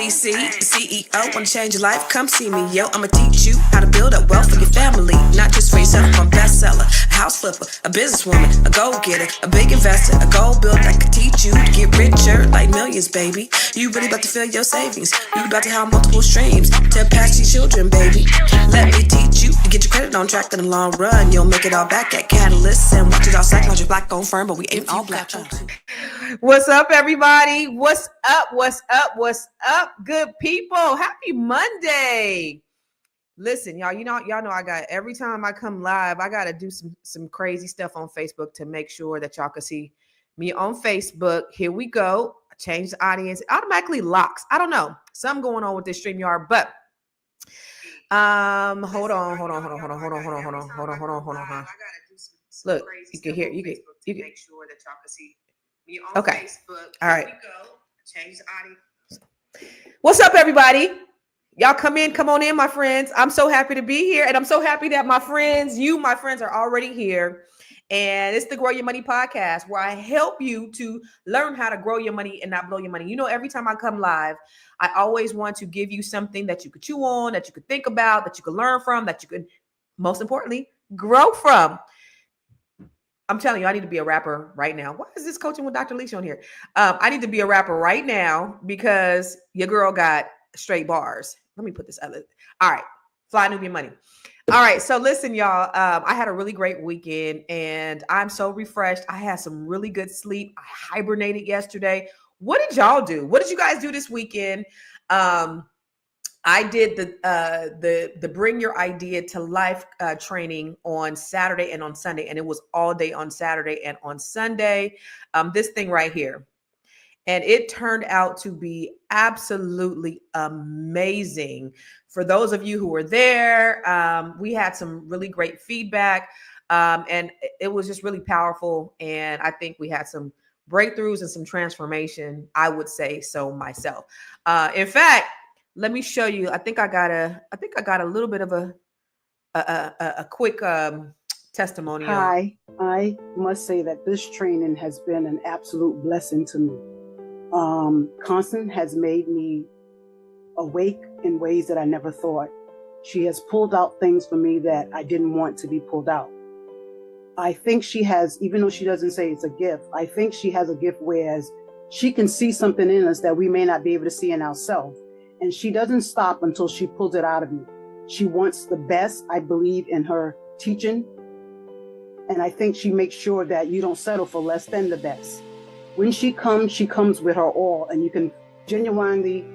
ABC, CEO, wanna change your life? Come see me, yo. I'ma teach you how to build up wealth for your family, not just for yourself. I'm a bestseller, a house flipper, a businesswoman, a go-getter, a big investor, a goal builder. I can teach you to get richer like millions, baby. You really about to fill your savings. You about to have multiple streams to pass your children, baby. Let me teach you to get your credit on track in the long run. You'll make it all back at Catalyst and watch it all psychology black-owned firm, but we ain't all black. What's up, everybody? What's up? What's up? What's up, good people? Happy Monday. Listen, y'all know I got, every time I come live, I got to do some crazy stuff on Facebook to make sure that y'all can see me on Facebook. Here we go. I changed the audience. It automatically locks. I don't know. Something going on with this StreamYard, but hold on. Look, you can hear, you can make sure that y'all can see me on Facebook. All right. Here we go. Change the audience. What's up, everybody? Y'all come on in, my friends. I'm so happy to be here, and I'm so happy that my friends are already here. And it's the Grow Your Money podcast, where I help you to learn how to grow your money and not blow your money. You know, every time I come live, I always want to give you something that you could chew on, that you could think about, that you could learn from, that you could, most importantly, grow from. I'm telling you, I need to be a rapper right now. Why is this coaching with Dr. Leisha on here? I need to be a rapper right now because your girl got straight bars. Let me put this other. All right. Fly Nubian money. All right. So listen, y'all, I had a really great weekend and I'm so refreshed. I had some really good sleep. I hibernated yesterday. What did y'all do? What did you guys do this weekend? I did the Bring Your Idea to Life training on Saturday and on Sunday, and it was all day on Saturday and on Sunday. This thing right here. And it turned out to be absolutely amazing. For those of you who were there, we had some really great feedback, and it was just really powerful. And I think we had some breakthroughs and some transformation, I would say so myself. In fact, let me show you. I think I got a little bit of a quick testimonial. Hi, I must say that this training has been an absolute blessing to me. Constance has made me awake in ways that I never thought. She has pulled out things for me that I didn't want to be pulled out. I think she has, even though she doesn't say it's a gift, I think she has a gift whereas she can see something in us that we may not be able to see in ourselves. And she doesn't stop until she pulls it out of you. She wants the best, I believe, in her teaching. And I think she makes sure that you don't settle for less than the best. When she comes with her all, and you can genuinely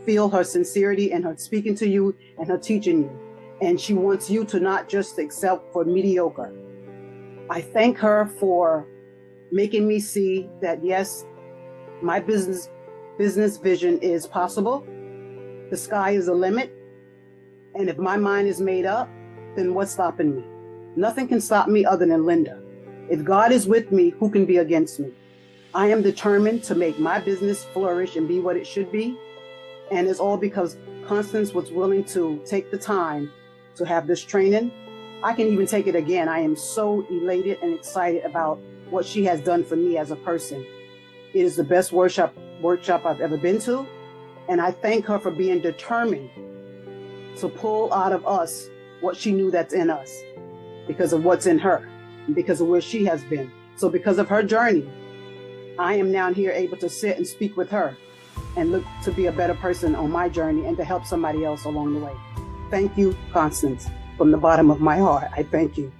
feel her sincerity and her speaking to you and her teaching you. And she wants you to not just accept for mediocre. I thank her for making me see that, yes, my business vision is possible. The sky is the limit. And if my mind is made up, then what's stopping me? Nothing can stop me other than Linda. If God is with me, who can be against me? I am determined to make my business flourish and be what it should be. And it's all because Constance was willing to take the time to have this training. I can even take it again. I am so elated and excited about what she has done for me as a person. It is the best workshop I've ever been to. And I thank her for being determined to pull out of us what she knew that's in us because of what's in her and because of where she has been. So because of her journey, I am now here able to sit and speak with her and look to be a better person on my journey and to help somebody else along the way. Thank you, Constance. From the bottom of my heart, I thank you.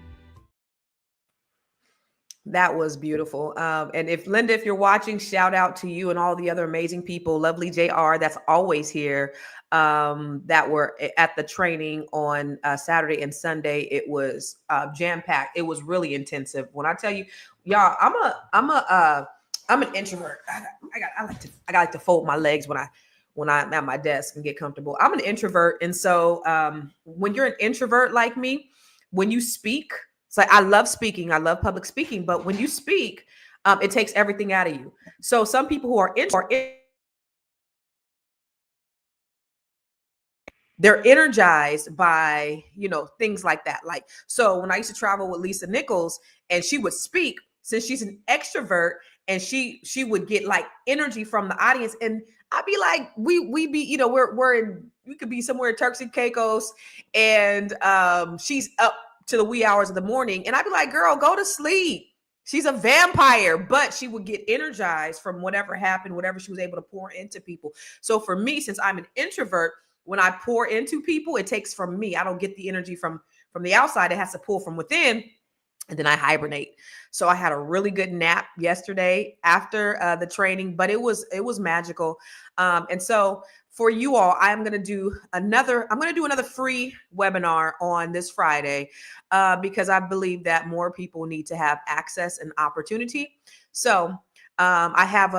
That was beautiful. And if Linda, if you're watching, shout out to you and all the other amazing people, lovely JR, that's always here, that were at the training on Saturday and Sunday. It was jam-packed. It was really intensive. When I tell you, y'all, I'm an introvert. I like to fold my legs when I'm at my desk and get comfortable. I'm an introvert. And so when you're an introvert like me, when you speak, it's like, I love speaking. I love public speaking. But when you speak, it takes everything out of you. So some people who are they're energized by, things like that. Like, so when I used to travel with Lisa Nichols and she would speak, since she's an extrovert and she would get like energy from the audience, and I'd be like, we be, you know, we could be somewhere in Turks and Caicos, and she's up to the wee hours of the morning, and I'd be like, girl, go to sleep. She's a vampire, but she would get energized from whatever happened, whatever she was able to pour into people. So for me, since I'm an introvert, when I pour into people, it takes from me. I don't get the energy from the outside. It has to pull from within, and then I hibernate. So I had a really good nap yesterday after the training, but it was magical. And so for you all, I'm going to do another free webinar on this Friday because I believe that more people need to have access and opportunity. So I have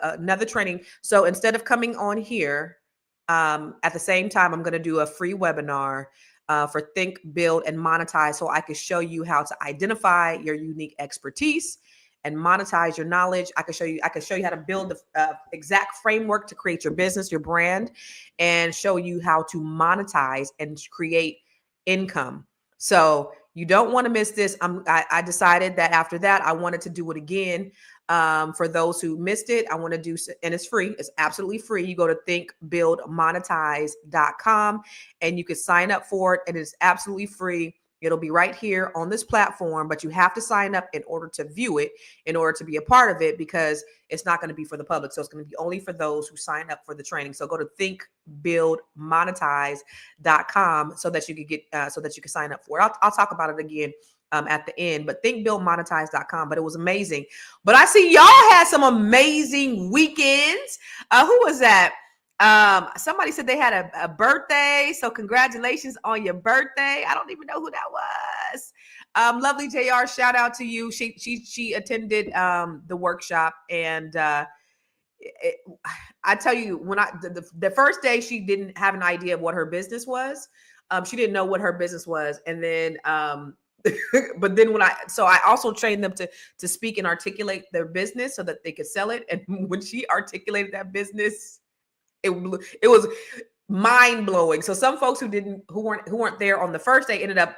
another training. So instead of coming on here at the same time, I'm going to do a free webinar for Think, Build, and Monetize, so I can show you how to identify your unique expertise and monetize your knowledge. I can show you how to build the exact framework to create your business, your brand, and show you how to monetize and create income. So you don't want to miss this. I decided that after that, I wanted to do it again. For those who missed it, I want to do, and it's free. It's absolutely free. You go to thinkbuildmonetize.com and you can sign up for it. And it's absolutely free. It'll be right here on this platform, but you have to sign up in order to view it, in order to be a part of it, because it's not going to be for the public. So it's going to be only for those who sign up for the training. So go to thinkbuildmonetize.com so that you can get, so that you can sign up for it. I'll talk about it again at the end, but thinkbuildmonetize.com. But it was amazing. But I see y'all had some amazing weekends. Who was that? Somebody said they had a birthday. So congratulations on your birthday. I don't even know who that was. Lovely JR, shout out to you. She attended the workshop, and I tell you, when the first day, she didn't have an idea of what her business was. She didn't know what her business was. And then but then I also trained them to speak and articulate their business so that they could sell it. And when she articulated that business, it was mind blowing. So some folks who weren't there on the first day ended up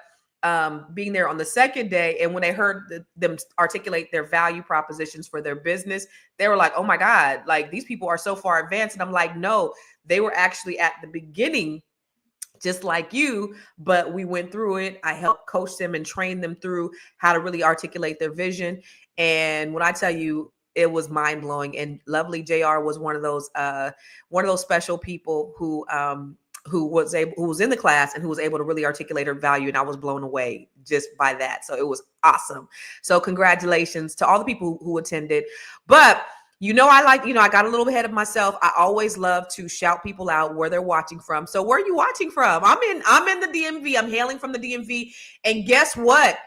being there on the second day. And when they heard them articulate their value propositions for their business, they were like, oh my God, like these people are so far advanced. And I'm like, no, they were actually at the beginning, just like you, but we went through it. I helped coach them and train them through how to really articulate their vision. And when I tell you, it was mind blowing. And lovely JR was one of those special people who was in the class and who was able to really articulate her value. And I was blown away just by that. So it was awesome. So congratulations to all the people who attended. But I got a little ahead of myself. I always love to shout people out where they're watching from. So where are you watching from? I'm in the DMV. I'm hailing from the DMV. And guess what?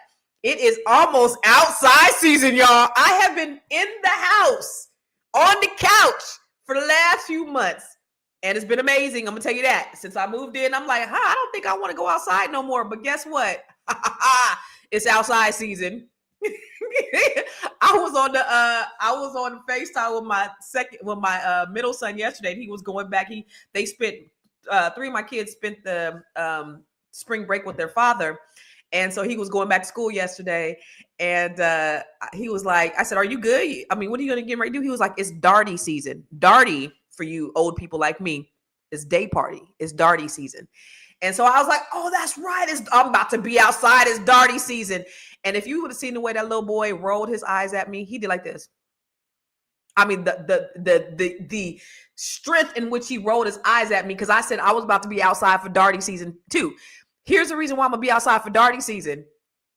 It is almost outside season, y'all. I have been in the house on the couch for the last few months. And it's been amazing. I'm going to tell you that. Since I moved in, I'm like, I don't think I want to go outside no more. But guess what? It's outside season. I was on FaceTime with my middle son yesterday. And he was going back. They spent 3 of my kids spent the spring break with their father. And so he was going back to school yesterday, and he was like, I said, are you good? I mean, what are you going to get ready to do? He was like, it's Darty season. Darty, for you old people like me, is day party. It's Darty season. And so I was like, oh, that's right. I'm about to be outside. It's Darty season. And if you would have seen the way that little boy rolled his eyes at me, he did like this. I mean, the strength in which he rolled his eyes at me, because I said I was about to be outside for Darty season too. Here's the reason why I'm going to be outside for Darty season,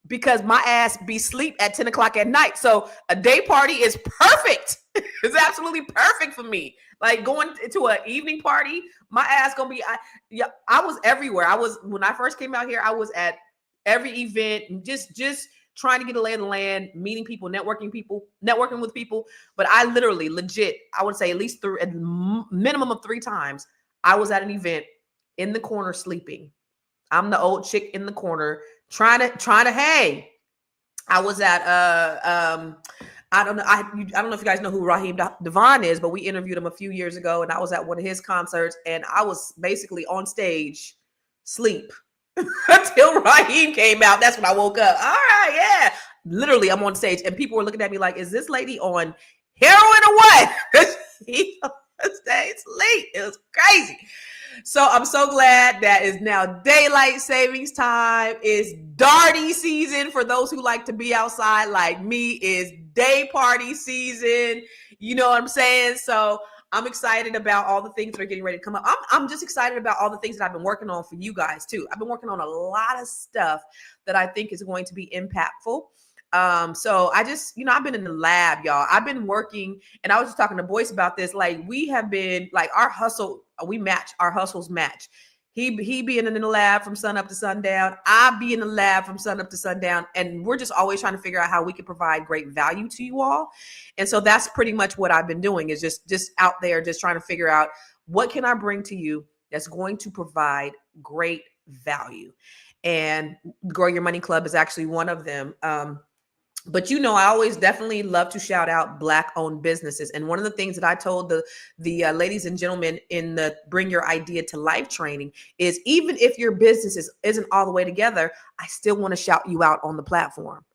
because my ass be asleep at 10 o'clock at night. So a day party is perfect. It's absolutely perfect for me. Like going to an evening party, my ass going to be, I was everywhere. When I first came out here, I was at every event, just trying to get a lay of the land, meeting people, networking with people. But I literally, legit, I would say at least a minimum of 3 times, I was at an event in the corner sleeping. I'm the old chick in the corner trying to hey. I was at I don't know if you guys know who Raheem Devon is, but we interviewed him a few years ago, and I was at one of his concerts, and I was basically on stage sleep until Raheem came out. That's when I woke up. All right, yeah. literally I'm on stage and people were looking at me like, is this lady on heroin or what? She on stage late. It was crazy. So I'm so glad that is now daylight savings time. It's darty season for those who like to be outside like me. Is day party season. You know what I'm saying? So I'm excited about all the things that are getting ready to come up. I'm just excited about all the things that I've been working on for you guys too. I've been working on a lot of stuff that I think is going to be impactful. So I just, I've been in the lab, y'all. I've been working, and I was just talking to Boyce about this. Like, we have been, like, our hustle, we match, our hustles match. He being in the lab from sun up to sundown. I be in the lab from sun up to sundown. And we're just always trying to figure out how we can provide great value to you all. And so that's pretty much what I've been doing, is just out there, just trying to figure out what can I bring to you that's going to provide great value. And Grow Your Money Club is actually one of them. But I always definitely love to shout out Black-owned businesses. And one of the things that I told the ladies and gentlemen in the Bring Your Idea to Life training is, even if your business isn't all the way together, I still want to shout you out on the platform.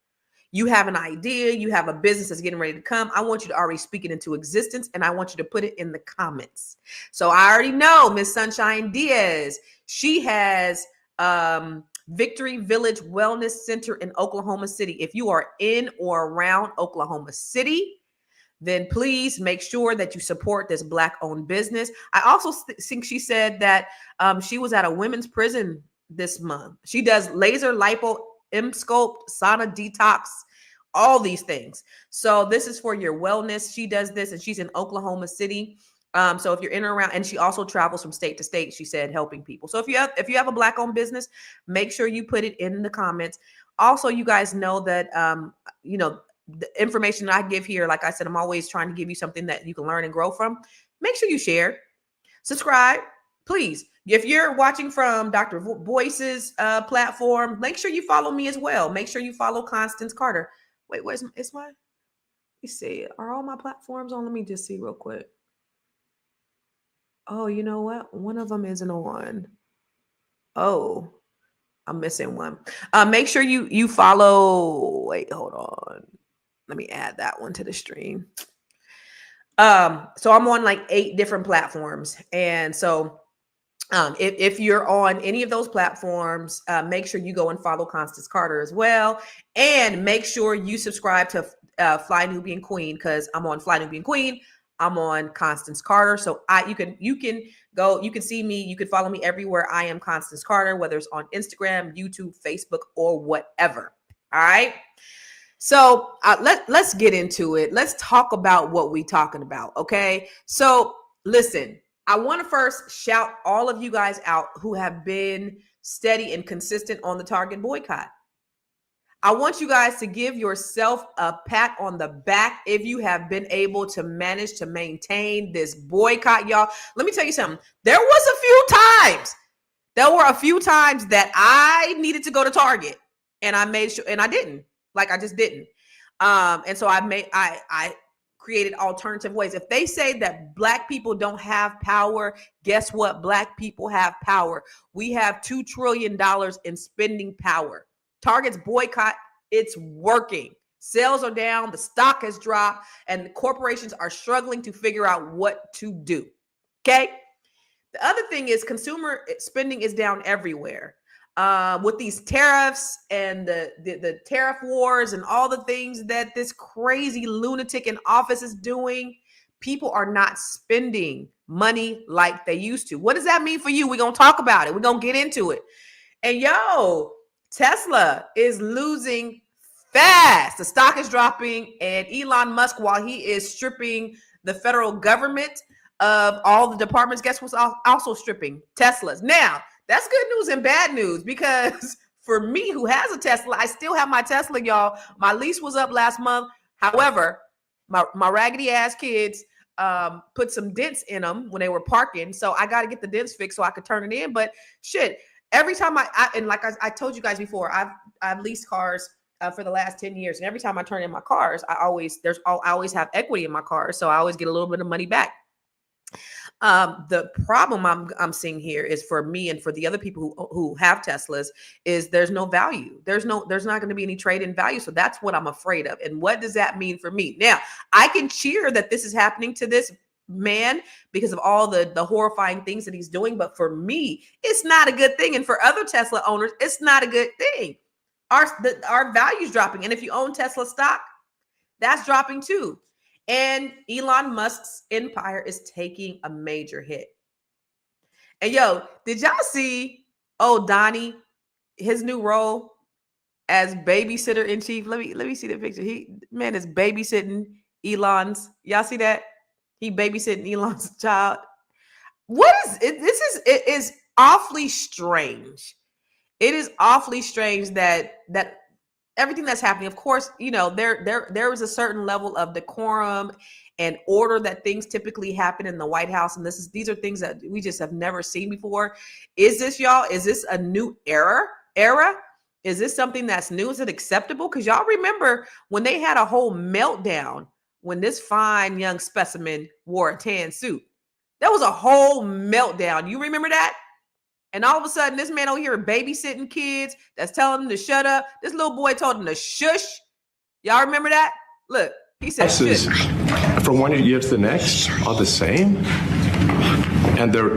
You have an idea, you have a business that's getting ready to come. I want you to already speak it into existence, and I want you to put it in the comments. So I already know Miss Sunshine Diaz, she has Victory Village Wellness Center in Oklahoma City. If you are in or around Oklahoma City, then please make sure that you support this Black-owned business. I also think she said that she was at a women's prison this month. She does laser lipo, M-sculpt, sauna detox, all these things. So this is for your wellness. She does this, and she's in Oklahoma City. So if you're in or around, and she also travels from state to state, she said, helping people. So if you have a Black-owned business, make sure you put it in the comments. Also, you guys know that, the information that I give here, like I said, I'm always trying to give you something that you can learn and grow from. Make sure you share, subscribe, please. If you're watching from Dr. Boyce's platform, make sure you follow me as well. Make sure you follow Constance Carter. Wait, let me see. Are all my platforms on? Let me just see real quick. Oh, you know what? One of them isn't on. Oh, I'm missing one. Make sure you follow. Wait, hold on. Let me add that one to the stream. So I'm on like 8 different platforms. And so if you're on any of those platforms, make sure you go and follow Constance Carter as well. And make sure you subscribe to Fly Nubian Queen, because I'm on Fly Nubian Queen. I'm on Constance Carter. So you can go, you can see me, you can follow me everywhere. I am Constance Carter, whether it's on Instagram, YouTube, Facebook, or whatever. All right. So let's get into it. Let's talk about what we're talking about. Okay. So listen, I want to first shout all of you guys out who have been steady and consistent on the Target boycott. I want you guys to give yourself a pat on the back if you have been able to manage to maintain this boycott, y'all. Let me tell you something. There were a few times that I needed to go to Target, and I made sure, and I didn't. Like, I just didn't. And so I created alternative ways. If they say that Black people don't have power, guess what? Black people have power. We have $2 trillion in spending power. Target's boycott, it's working. Sales are down, the stock has dropped, and the corporations are struggling to figure out what to do. Okay? The other thing is consumer spending is down everywhere. With these tariffs and the tariff wars and all the things that this crazy lunatic in office is doing, people are not spending money like they used to. What does that mean for you? We're going to talk about it. We're going to get into it. And Tesla is losing fast. The stock is dropping, and Elon Musk, while he is stripping the federal government of all the departments, guess what's also stripping? Teslas. Now, that's good news and bad news, because for me, who has a Tesla, I still have my Tesla, y'all. My lease was up last month. However, my raggedy ass kids put some dents in them when they were parking. So I got to get the dents fixed so I could turn it in. But shit, every time and like I told you guys before, I've leased cars for the last 10 years. And every time I turn in my cars, I always have equity in my cars. So I always get a little bit of money back. The problem I'm seeing here is for me and for the other people who have Teslas is there's no value. There's not going to be any trade in value. So that's what I'm afraid of. And what does that mean for me? Now, I can cheer that this is happening to this man because of all the horrifying things that he's doing. But for me, it's not a good thing. And for other Tesla owners, it's not a good thing. Our value's dropping. And if you own Tesla stock, that's dropping too. And Elon Musk's empire is taking a major hit. And yo, did y'all see Donnie, his new role as babysitter in chief? Let me see the picture. Man is babysitting Elon's. Y'all see that? He babysitting Elon's child. What is it? It is awfully strange. It is awfully strange that everything that's happening. Of course, you know, there is a certain level of decorum and order that things typically happen in the White House. And these are things that we just have never seen before. Is this a new era? Is this something that's new? Is it acceptable? Because y'all remember when they had a whole meltdown when this fine young specimen wore a tan suit. There was a whole meltdown. You remember that? And all of a sudden, this man over here babysitting kids that's telling them to shut up. This little boy told him to shush. Y'all remember that? Look, he said shush. From one year to the next are the same, and their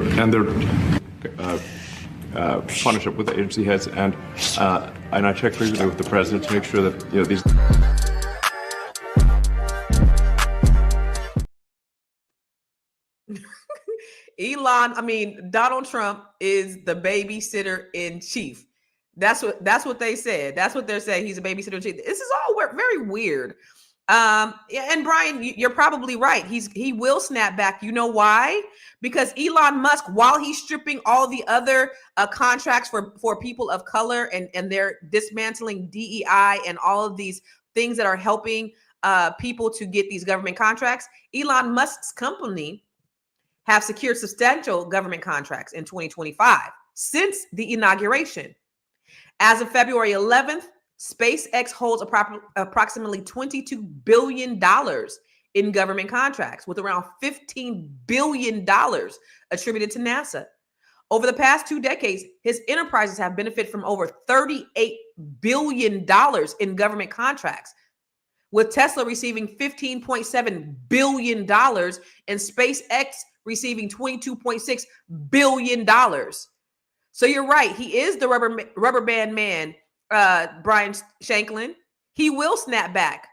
partnership with the agency heads, and I checked frequently with the president to make sure that these. Donald Trump is the babysitter in chief. That's what they said. That's what they're saying. He's a babysitter in chief. This is all very weird. And Brian, you're probably right. He will snap back. You know why? Because Elon Musk, while he's stripping all the other contracts for people of color and they're dismantling DEI and all of these things that are helping people to get these government contracts, Elon Musk's company have secured substantial government contracts in 2025 since the inauguration. As of February 11th, SpaceX holds approximately $22 billion in government contracts, with around $15 billion attributed to NASA. Over the past 2 decades, his enterprises have benefited from over $38 billion in government contracts, with Tesla receiving $15.7 billion and SpaceX receiving $22.6 billion. So you're right. He is the rubber band man, Brian Shanklin. He will snap back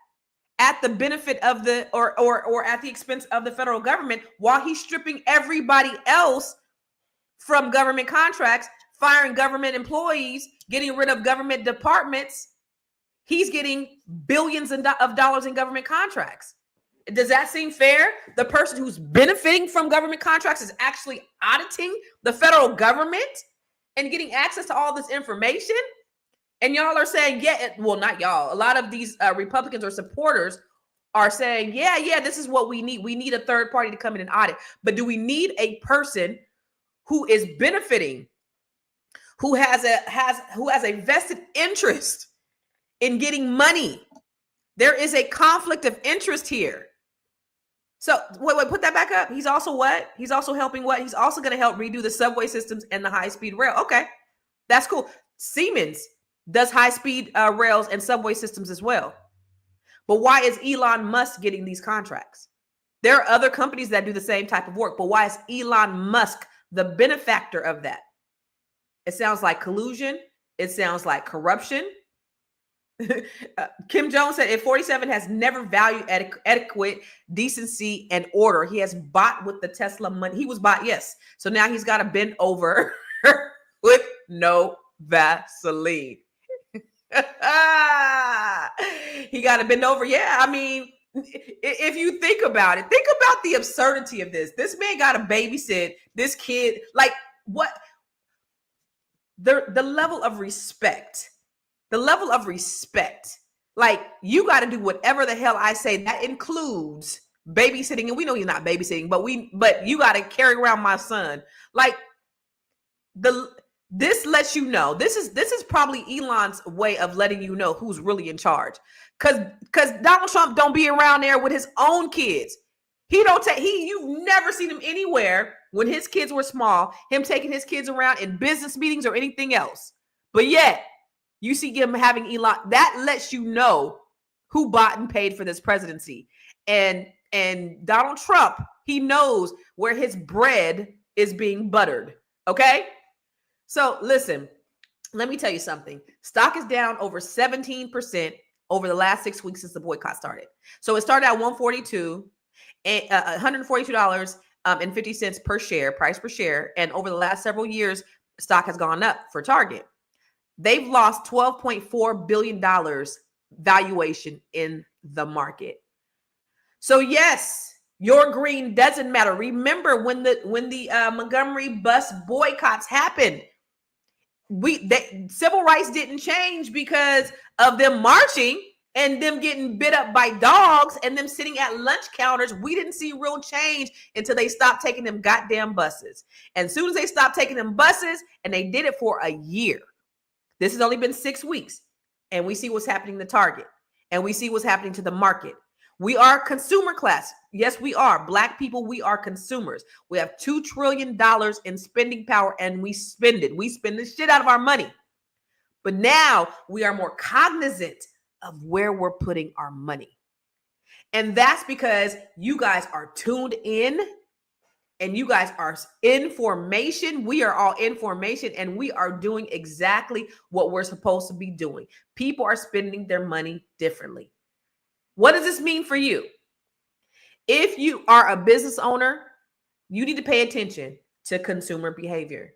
at the benefit of or at the expense of the federal government, while he's stripping everybody else from government contracts, firing government employees, getting rid of government departments. He's getting billions of dollars in government contracts. Does that seem fair? The person who's benefiting from government contracts is actually auditing the federal government and getting access to all this information. And y'all are saying, well, not y'all. A lot of these Republicans or supporters are saying, yeah, this is what we need. We need a third party to come in and audit. But do we need a person who is benefiting, who has a vested interest in getting money? There is a conflict of interest here. So wait, put that back up. He's also what? He's also helping what? He's also going to help redo the subway systems and the high-speed rail. Okay, that's cool. Siemens does high-speed rails and subway systems as well. But why is Elon Musk getting these contracts? There are other companies that do the same type of work, but why is Elon Musk the benefactor of that? It sounds like collusion. It sounds like corruption. Kim Jones said, if 47 has never valued adequate decency and order, he has bought with the Tesla money. He was bought, yes. So now he's got to bend over with no Vaseline. He got to bend over. Yeah, I mean, if you think about it, think about the absurdity of this. This man got to babysit this kid. Like, what? The level of respect. The level of respect, like, you got to do whatever the hell I say. That includes babysitting, and we know he's not babysitting, but you got to carry around my son. Like, this lets you know. This is probably Elon's way of letting you know who's really in charge. Because Donald Trump don't be around there with his own kids. You've never seen him anywhere when his kids were small, him taking his kids around in business meetings or anything else. But yet, you see him having Elon. That lets you know who bought and paid for this presidency. And Donald Trump, he knows where his bread is being buttered. Okay? So listen, let me tell you something. Stock is down over 17% over the last 6 weeks since the boycott started. So it started at $142.50 per share, price per share. And over the last several years, stock has gone up for Target. They've lost $12.4 billion valuation in the market. So yes, your green doesn't matter. Remember when the Montgomery bus boycotts happened, civil rights didn't change because of them marching and them getting bit up by dogs and them sitting at lunch counters. We didn't see real change until they stopped taking them goddamn buses. And as soon as they stopped taking them buses, and they did it for a year, this has only been 6 weeks, and we see what's happening to Target, and we see what's happening to the market. We are a consumer class. Yes, we are. Black people, we are consumers. We have $2 trillion in spending power, and we spend it. We spend the shit out of our money. But now we are more cognizant of where we're putting our money. And that's because you guys are tuned in, and you guys are information. We are all information, and we are doing exactly what we're supposed to be doing. People are spending their money differently. What does this mean for you? If you are a business owner, you need to pay attention to consumer behavior.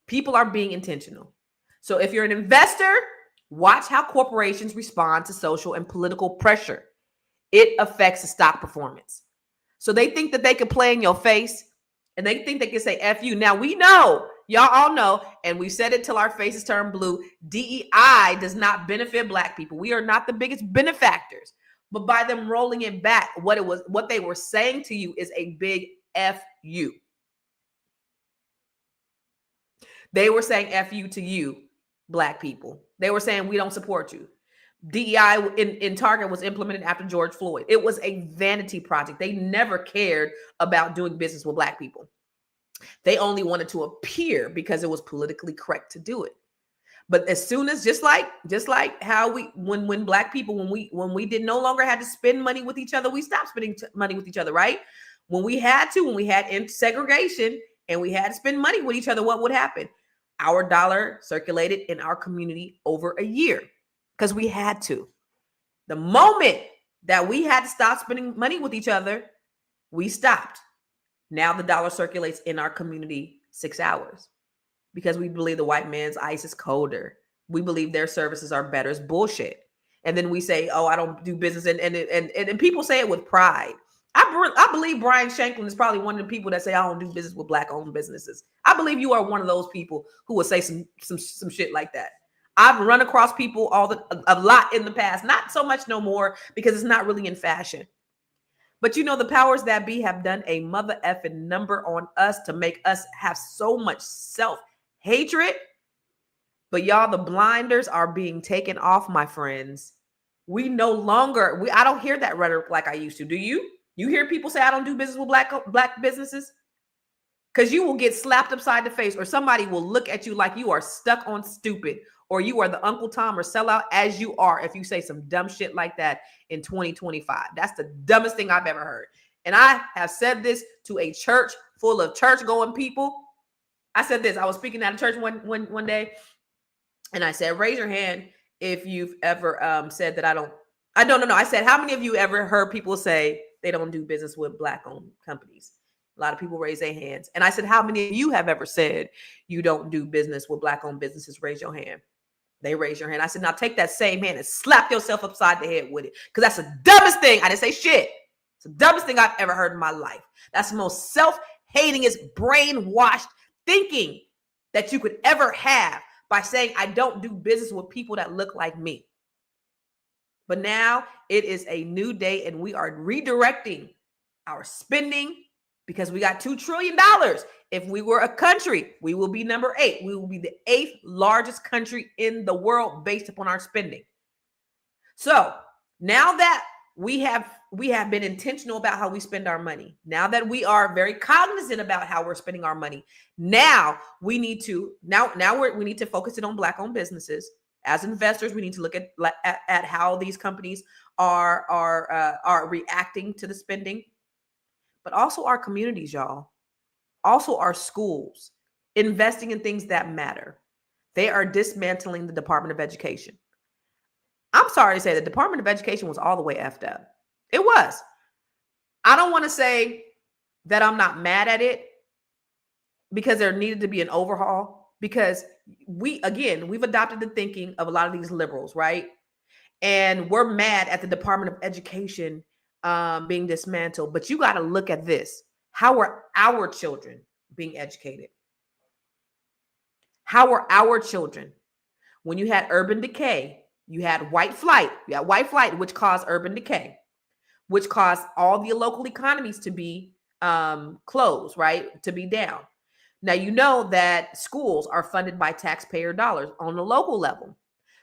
People are being intentional. So if you're an investor, watch how corporations respond to social and political pressure. It affects the stock performance. So they think that they can play in your face, and they think they can say F you. Now we know, y'all all know, and we said it till our faces turn blue, DEI does not benefit Black people. We are not the biggest benefactors. But by them rolling it back, what they were saying to you is a big F you. They were saying F you to you, Black people. They were saying we don't support you. DEI in Target was implemented after George Floyd. It was a vanity project. They never cared about doing business with Black people. They only wanted to appear because it was politically correct to do it. But as soon as, just like how when Black people, when we did no longer had to spend money with each other, we stopped spending money with each other, right? When we had segregation and we had to spend money with each other, what would happen? Our dollar circulated in our community over a year because we had to. The moment that we had to stop spending money with each other, we stopped. Now the dollar circulates in our community 6 hours because we believe the white man's ice is colder. We believe their services are better. It's bullshit. And then we say, oh, I don't do business. And people say it with pride. I believe Brian Shanklin is probably one of the people that say, I don't do business with Black-owned businesses. I believe you are one of those people who would say some shit like that. I've run across people a lot in the past, not so much no more because it's not really in fashion. But you know, the powers that be have done a mother effing number on us to make us have so much self-hatred. But y'all, the blinders are being taken off, my friends. We no longer, I don't hear that rhetoric like I used to. Do you? You hear people say, I don't do business with black businesses? Because you will get slapped upside the face, or somebody will look at you like you are stuck on stupid, or you are the Uncle Tom or sellout as you are if you say some dumb shit like that in 2025. That's the dumbest thing I've ever heard. And I have said this to a church full of church-going people. I said this. I was speaking at a church one day, and I said, raise your hand if you've ever said that I don't. I said, how many of you ever heard people say they don't do business with Black-owned companies? A lot of people raise their hands. And I said, how many of you have ever said you don't do business with Black-owned businesses? Raise your hand. They raise your hand. I said, now take that same hand and slap yourself upside the head with it. Because that's the dumbest thing. I didn't say shit. It's the dumbest thing I've ever heard in my life. That's the most self-hatingest, brainwashed thinking that you could ever have by saying, I don't do business with people that look like me. But now it is a new day, and we are redirecting our spending because we got $2 trillion. If we were a country, we will be number 8. We will be the 8th largest country in the world based upon our spending. So now that we have we have been intentional about how we spend our money. Now that we are very cognizant about how we're spending our money, now we need to we need to focus it on Black-owned businesses. As investors, we need to look at how these companies are reacting to the spending, but also our communities, y'all. Also our schools, investing in things that matter. They are dismantling the Department of Education. I'm sorry to say the Department of Education was all the way effed up. It was. I don't want to say that I'm not mad at it because there needed to be an overhaul, because we've adopted the thinking of a lot of these liberals, right? And we're mad at the Department of Education being dismantled. But you got to look at this. How are our children being educated? How are our children? When you had urban decay, you had white flight. You had white flight, which caused urban decay, which caused all the local economies to be closed, right? To be down. Now, you know that schools are funded by taxpayer dollars on the local level.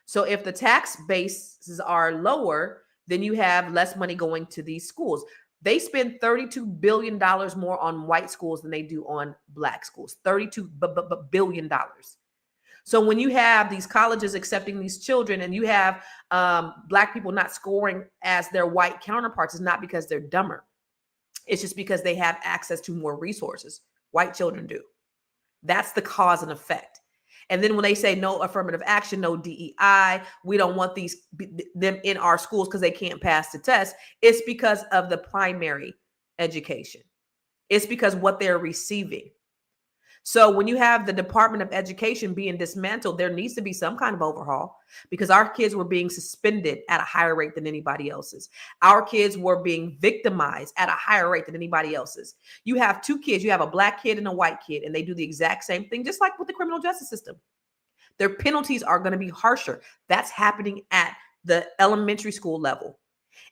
So if the tax bases are lower, then you have less money going to these schools. They spend $32 billion more on white schools than they do on Black schools. $32 billion. So when you have these colleges accepting these children and you have Black people not scoring as their white counterparts, it's not because they're dumber. It's just because they have access to more resources. White children do. That's the cause and effect. And then when they say no affirmative action, no DEI, we don't want them in our schools because they can't pass the test, it's because of the primary education. It's because what they're receiving. So when you have the Department of Education being dismantled, there needs to be some kind of overhaul, because our kids were being suspended at a higher rate than anybody else's. Our kids were being victimized at a higher rate than anybody else's. You have two kids, you have a Black kid and a white kid, and they do the exact same thing, just like with the criminal justice system. Their penalties are going to be harsher. That's happening at the elementary school level.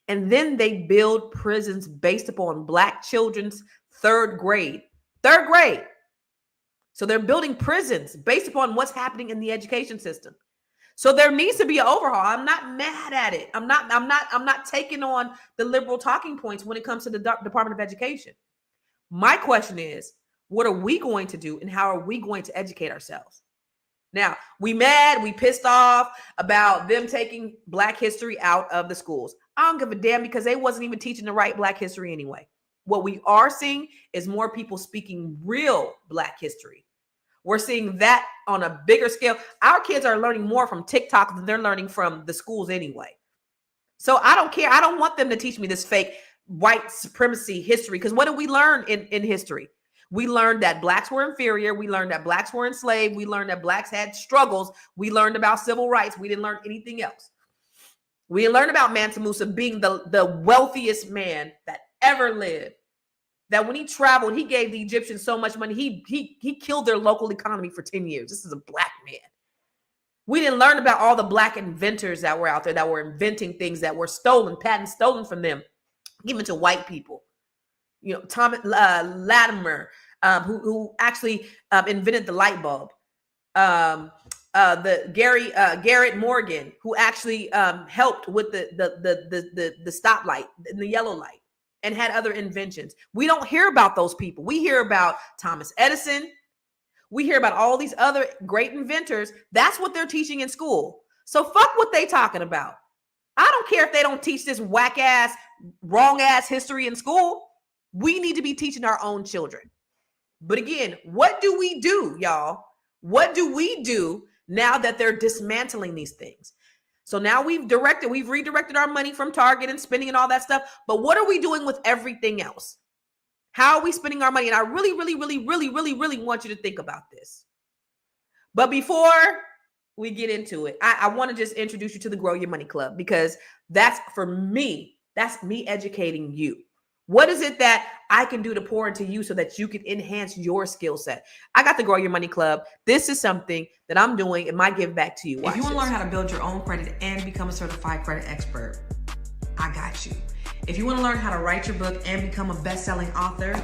And then they build prisons based upon Black children's third grade. So they're building prisons based upon what's happening in the education system. So there needs to be an overhaul. I'm not mad at it. I'm not taking on the liberal talking points when it comes to the Department of Education. My question is, what are we going to do and how are we going to educate ourselves? Now, we pissed off about them taking Black history out of the schools. I don't give a damn, because they wasn't even teaching the right Black history anyway. What we are seeing is more people speaking real Black history. We're seeing that on a bigger scale. Our kids are learning more from TikTok than they're learning from the schools anyway. So I don't care. I don't want them to teach me this fake white supremacy history, because what did we learn in history? We learned that Blacks were inferior. We learned that Blacks were enslaved. We learned that Blacks had struggles. We learned about civil rights. We didn't learn anything else. We didn't learn about Mansa Musa being the wealthiest man that ever lived. That when he traveled, he gave the Egyptians so much money, he killed their local economy for 10 years. This is a Black man. We didn't learn about all the Black inventors that were out there that were inventing things that were stolen, patents stolen from them, given to white people. You know, Thomas Latimer, who actually invented the light bulb. The Garrett Morgan, who actually helped with the stoplight and the yellow light, and had other inventions. We don't hear about those people. We hear about Thomas Edison. We hear about all these other great inventors. That's what they're teaching in school. So fuck what they talking about. I don't care if they don't teach this whack ass, wrong ass history in school. We need to be teaching our own children. But again, what do we do, y'all? What do we do now that they're dismantling these things? So now we've redirected our money from Target and spending and all that stuff. But what are we doing with everything else? How are we spending our money? And I really want you to think about this. But before we get into it, I want to just introduce you to the Grow Your Money Club, because that's me educating you. What is it that I can do to pour into you so that you can enhance your skill set? I got the Grow Your Money Club. This is something that I'm doing in my give back to you. If you want to learn how to build your own credit and become a certified credit expert, I got you. If you want to learn how to write your book and become a best-selling author,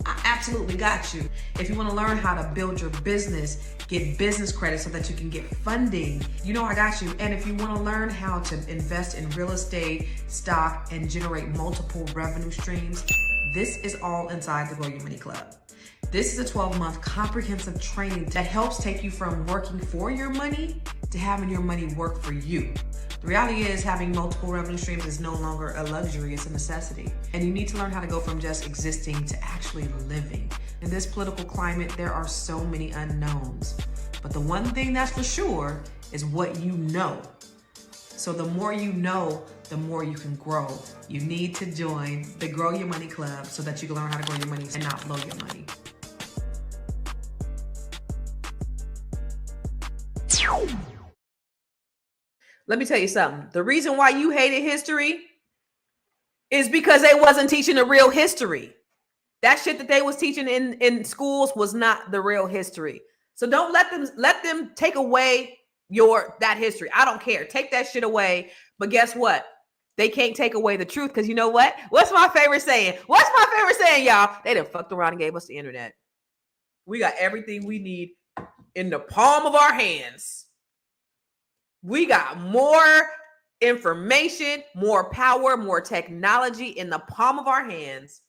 I absolutely got you. If you want to learn how to build your business, get business credit so that you can get funding, you know I got you. And if you want to learn how to invest in real estate, stock, and generate multiple revenue streams, this is all inside the Grow Your Money Club. This is a 12-month comprehensive training that helps take you from working for your money to having your money work for you. The reality is having multiple revenue streams is no longer a luxury, it's a necessity. And you need to learn how to go from just existing to actually living. In this political climate, there are so many unknowns. But the one thing that's for sure is what you know. So the more you know, the more you can grow. You need to join the Grow Your Money Club so that you can learn how to grow your money and not blow your money. Let me tell you something. The reason why you hated history is because they wasn't teaching the real history. That shit that they was teaching in schools was not the real history. So don't let them take away that history. I don't care. Take that shit away. But guess what? They can't take away the truth, because you know what? What's my favorite saying? What's my favorite saying, y'all? They done fucked around and gave us the internet. We got everything we need in the palm of our hands. We got more information, more power, more technology in the palm of our hands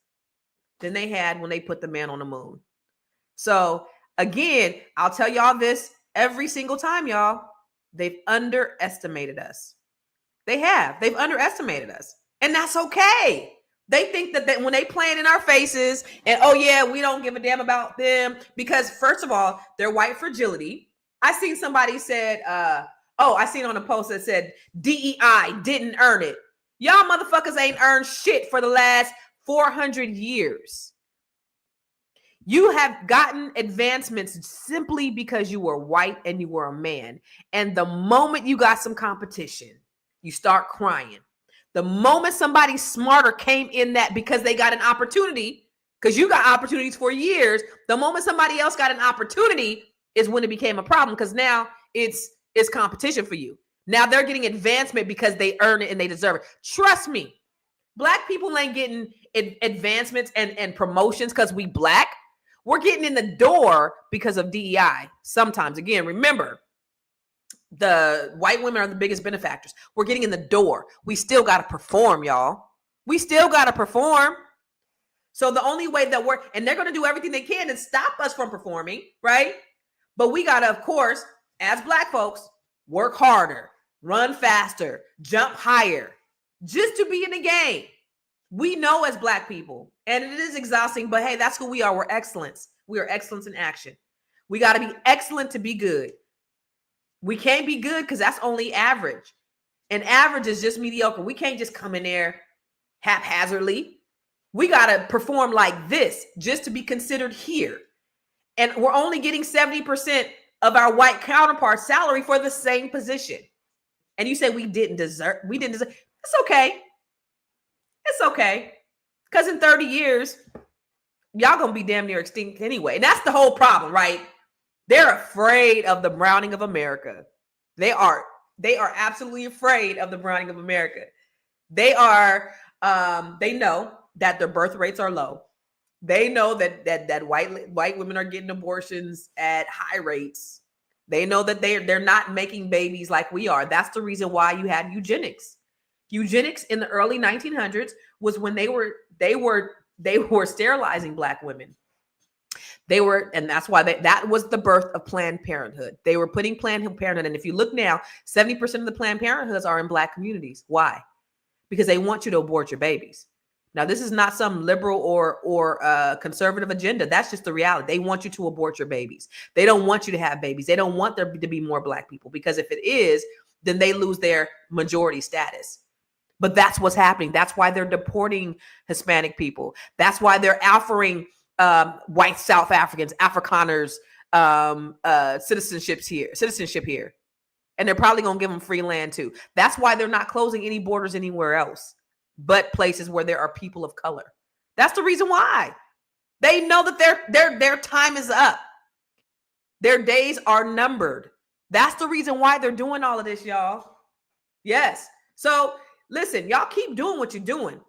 than they had when they put the man on the moon. So again, I'll tell y'all this every single time, y'all. They've underestimated us. They have. They've underestimated us. And that's okay. They think that when they playing in our faces and, oh yeah, we don't give a damn about them, because first of all, they're white fragility. I seen somebody said, I seen on a post that said DEI didn't earn it. Y'all motherfuckers ain't earned shit for the last 400 years. You have gotten advancements simply because you were white and you were a man. And the moment you got some competition, you start crying. The moment somebody smarter came in that because they got an opportunity, because you got opportunities for years, the moment somebody else got an opportunity is when it became a problem, because now it's competition for you. Now they're getting advancement because they earn it and they deserve it. Trust me, Black people ain't getting advancements and promotions because we Black. We're getting in the door because of DEI. Sometimes, again, remember, the white women are the biggest benefactors. We're getting in the door. We still got to perform, y'all. We still got to perform. So the only way that and they're going to do everything they can to stop us from performing, right? But we got to, of course, as Black folks, work harder, run faster, jump higher, just to be in the game. We know as Black people, and it is exhausting, but hey, that's who we are. We're excellence. We are excellence in action. We got to be excellent to be good. We can't be good because that's only average. And average is just mediocre. We can't just come in there haphazardly. We got to perform like this just to be considered here. And we're only getting 70% of our white counterpart's salary for the same position. And you say we didn't deserve. It's okay. It's okay. Because in 30 years, y'all going to be damn near extinct anyway. And that's the whole problem, right? They're afraid of the browning of America. They are absolutely afraid of the browning of America. They know that their birth rates are low. They know that white women are getting abortions at high rates. They know that they're not making babies like we are. That's the reason why you had eugenics. Eugenics in the early 1900s was when they were sterilizing Black women. And that's why that was the birth of Planned Parenthood. They were putting Planned Parenthood. And if you look now, 70% of the Planned Parenthoods are in Black communities. Why? Because they want you to abort your babies. Now, this is not some liberal or conservative agenda. That's just the reality. They want you to abort your babies. They don't want you to have babies. They don't want there to be more Black people, because if it is, then they lose their majority status. But that's what's happening. That's why they're deporting Hispanic people. That's why they're offering white South Africans, Afrikaners, citizenship here. And they're probably going to give them free land too. That's why they're not closing any borders anywhere else but places where there are people of color. That's the reason why. They know that their time is up. Their days are numbered. That's the reason why they're doing all of this, y'all. Yes. So listen, y'all keep doing what you're doing.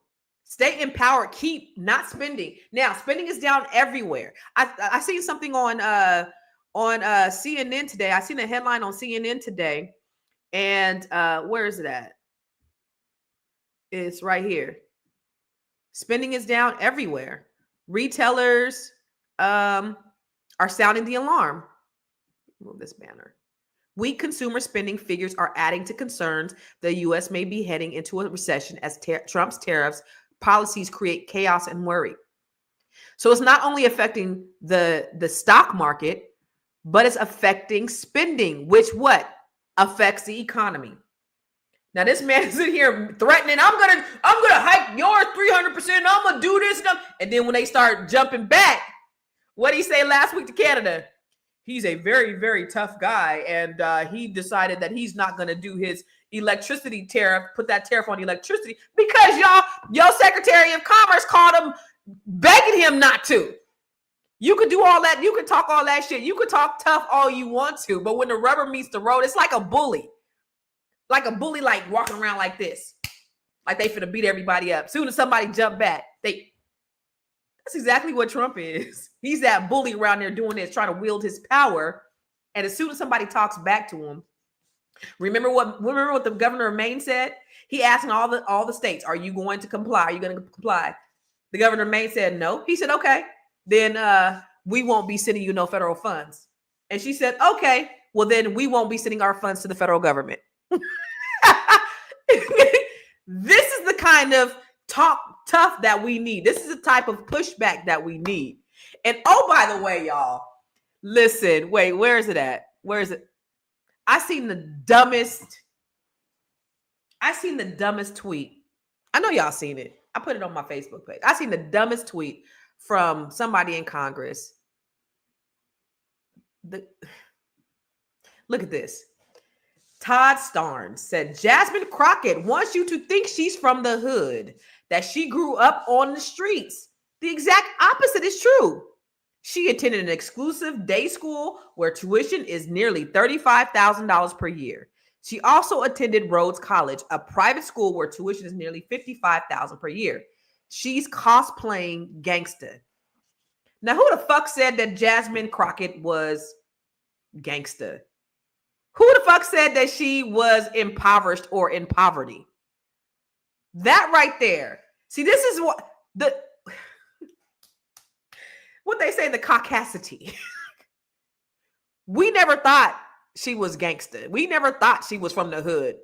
Stay empowered. Keep not spending. Now, spending is down everywhere. I seen something on CNN today. I seen a headline on CNN today, and where is it at? It's right here. Spending is down everywhere. Retailers are sounding the alarm. Move this banner. Weak consumer spending figures are adding to concerns the U.S. may be heading into a recession as Trump's tariffs policies create chaos and worry. So it's not only affecting the stock market, but it's affecting spending, which what affects the economy. Now this man is in here threatening, I'm gonna hike yours 300%. I'm gonna do this, and then when they start jumping back, what did he say last week to Canada? He's a very, very tough guy, and he decided that he's not gonna do his electricity tariff, put that tariff on electricity because your Secretary of Commerce called him, begging him not to. You could do all that. You could talk all that shit. You could talk tough all you want to, but when the rubber meets the road, it's like a bully. Like a bully, like walking around like this, like they finna beat everybody up. Soon as somebody jump back, that's exactly what Trump is. He's that bully around there doing this, trying to wield his power. And as soon as somebody talks back to him, remember what the governor of Maine said? He asked all the states, "Are you going to comply? Are you going to comply?" The governor of Maine said no. He said, "Okay, then we won't be sending you no federal funds." And she said, "Okay, well then we won't be sending our funds to the federal government." This is the kind of talk tough that we need. This is the type of pushback that we need. And oh, by the way, y'all, listen, wait, where is it at? Where is it? I seen the dumbest tweet. I know y'all seen it. I put it on my Facebook page. I seen the dumbest tweet from somebody in Congress. Look at this. Todd Starnes said, Jasmine Crockett wants you to think she's from the hood, that she grew up on the streets. The exact opposite is true. She attended an exclusive day school where tuition is nearly $35,000 per year. She also attended Rhodes College, a private school where tuition is nearly $55,000 per year. She's cosplaying gangsta. Now, who the fuck said that Jasmine Crockett was gangsta? Who the fuck said that she was impoverished or in poverty? That right there. See, this is what they say, the caucasity. We never thought she was gangster. We never thought she was from the hood.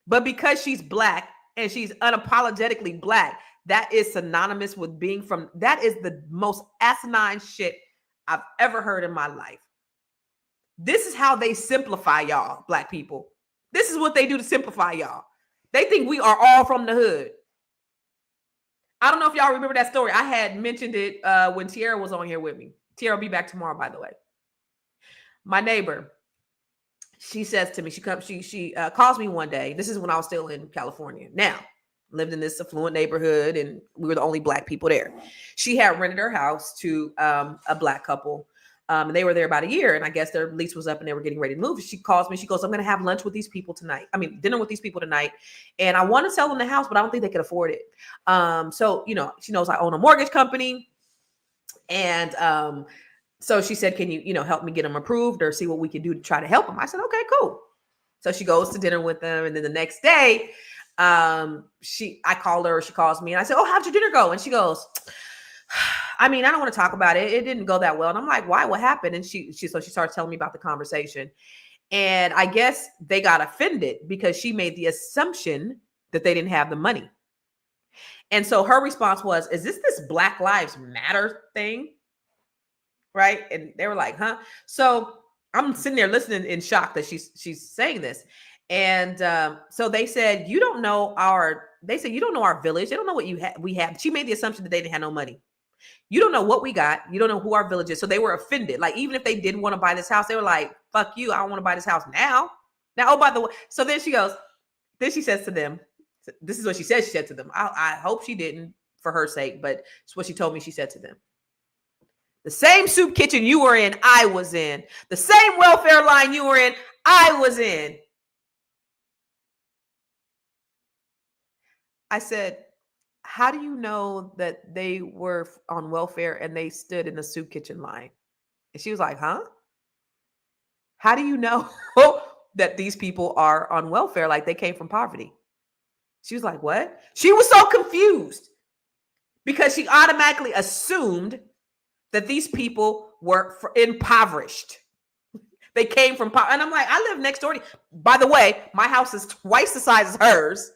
But because she's black and she's unapologetically black, that is synonymous with being from, that is the most asinine shit I've ever heard in my life. This is how they simplify y'all, black people. This is what they do to simplify y'all. They think we are all from the hood. I don't know if y'all remember that story. I had mentioned it when Tiara was on here with me. Tiara will be back tomorrow, by the way. My neighbor, she says to me, she calls me one day. This is when I was still in California. Now, lived in this affluent neighborhood, and we were the only black people there. She had rented her house to a black couple. And they were there about a year, and I guess their lease was up and they were getting ready to move. She calls me. She goes, I'm going to have lunch with these people tonight. Dinner with these people tonight. And I want to sell them the house, but I don't think they can afford it. So, she knows I own a mortgage company. And so she said, can you, help me get them approved or see what we can do to try to help them? I said, okay, cool. So she goes to dinner with them. And then the next day, I called her, she calls me, and I said, oh, how'd your dinner go? And she goes, I don't want to talk about it. It didn't go that well. And I'm like, why? What happened? And she started telling me about the conversation. And I guess they got offended because she made the assumption that they didn't have the money. And so her response was, is this Black Lives Matter thing? Right. And they were like, huh? So I'm sitting there listening in shock that she's saying this. And so they said, you don't know our village. They don't know what we have. She made the assumption that they didn't have no money. You don't know what we got. You don't know who our village is. So they were offended. Like, even if they didn't want to buy this house, they were like, fuck you. I don't want to buy this house now. Oh, by the way. So then she says to them, this is what she said. She said to them, I hope she didn't for her sake, but it's what she told me. She said to them, the same soup kitchen you were in, I was in. The same welfare line you were in, I was in. I said, how do you know that they were on welfare and they stood in the soup kitchen line? And she was like, huh? How do you know that these people are on welfare like they came from poverty? She was like, what? She was so confused because she automatically assumed that these people were impoverished. They came from poverty. And I'm like, I live next door to you. By the way, my house is twice the size as hers.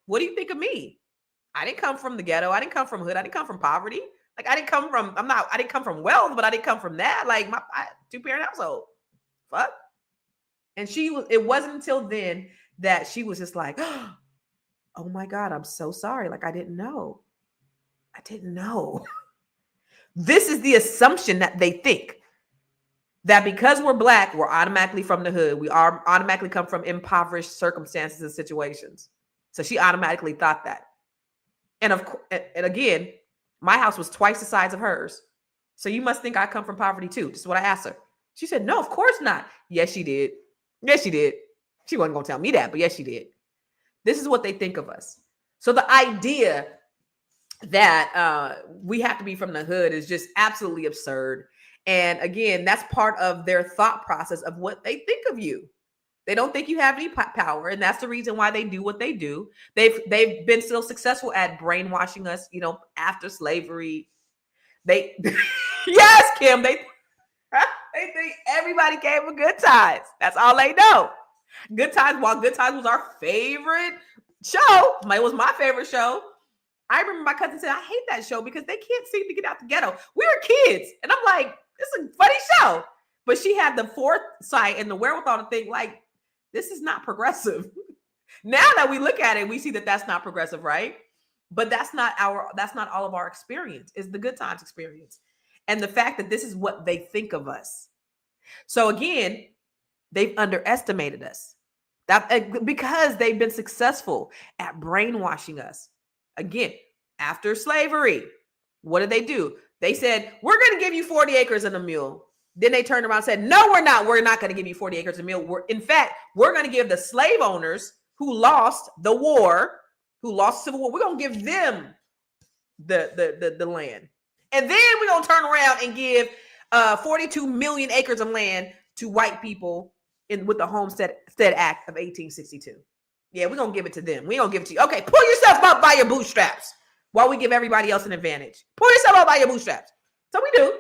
What do you think of me? I didn't come from the ghetto. I didn't come from hood. I didn't come from poverty. Like I didn't come from wealth, but I didn't come from that. Like my two-parent household. Fuck. And it wasn't until then that she was just like, oh my God, I'm so sorry. Like I didn't know. This is the assumption that they think that because we're Black, we're automatically from the hood. We are automatically come from impoverished circumstances and situations. So she automatically thought that. And again, my house was twice the size of hers. So you must think I come from poverty too. This is what I asked her. She said, no, of course not. Yes, she did. Yes, she did. She wasn't going to tell me that, but yes, she did. This is what they think of us. So the idea that we have to be from the hood is just absolutely absurd. And again, that's part of their thought process of what they think of you. They don't think you have any power, and that's the reason why they do what they do. They've been so successful at brainwashing us, after slavery. They yes, Kim, they think everybody came for Good Times. That's all they know. Good Times was our favorite show. It was my favorite show. I remember my cousin said, I hate that show because they can't seem to get out the ghetto. We were kids. And I'm like, this is a funny show. But she had the foresight and the wherewithal to think like, this is not progressive. Now that we look at it, we see that that's not progressive, right? But that's not all of our experience. It's the Good Times experience. And the fact that this is what they think of us. So again, they've underestimated us. That because they've been successful at brainwashing us. Again, after slavery, what did they do? They said, we're going to give you 40 acres and a mule. Then they turned around and said, no, we're not. We're not going to give you 40 acres and a mule. In fact, we're going to give the slave owners who lost the Civil War, we're going to give them the land. And then we're going to turn around and give 42 million acres of land to white people with the Homestead Act of 1862. Yeah, we're going to give it to them. We don't give it to you. Okay, pull yourself up by your bootstraps while we give everybody else an advantage. Pull yourself up by your bootstraps. So we do.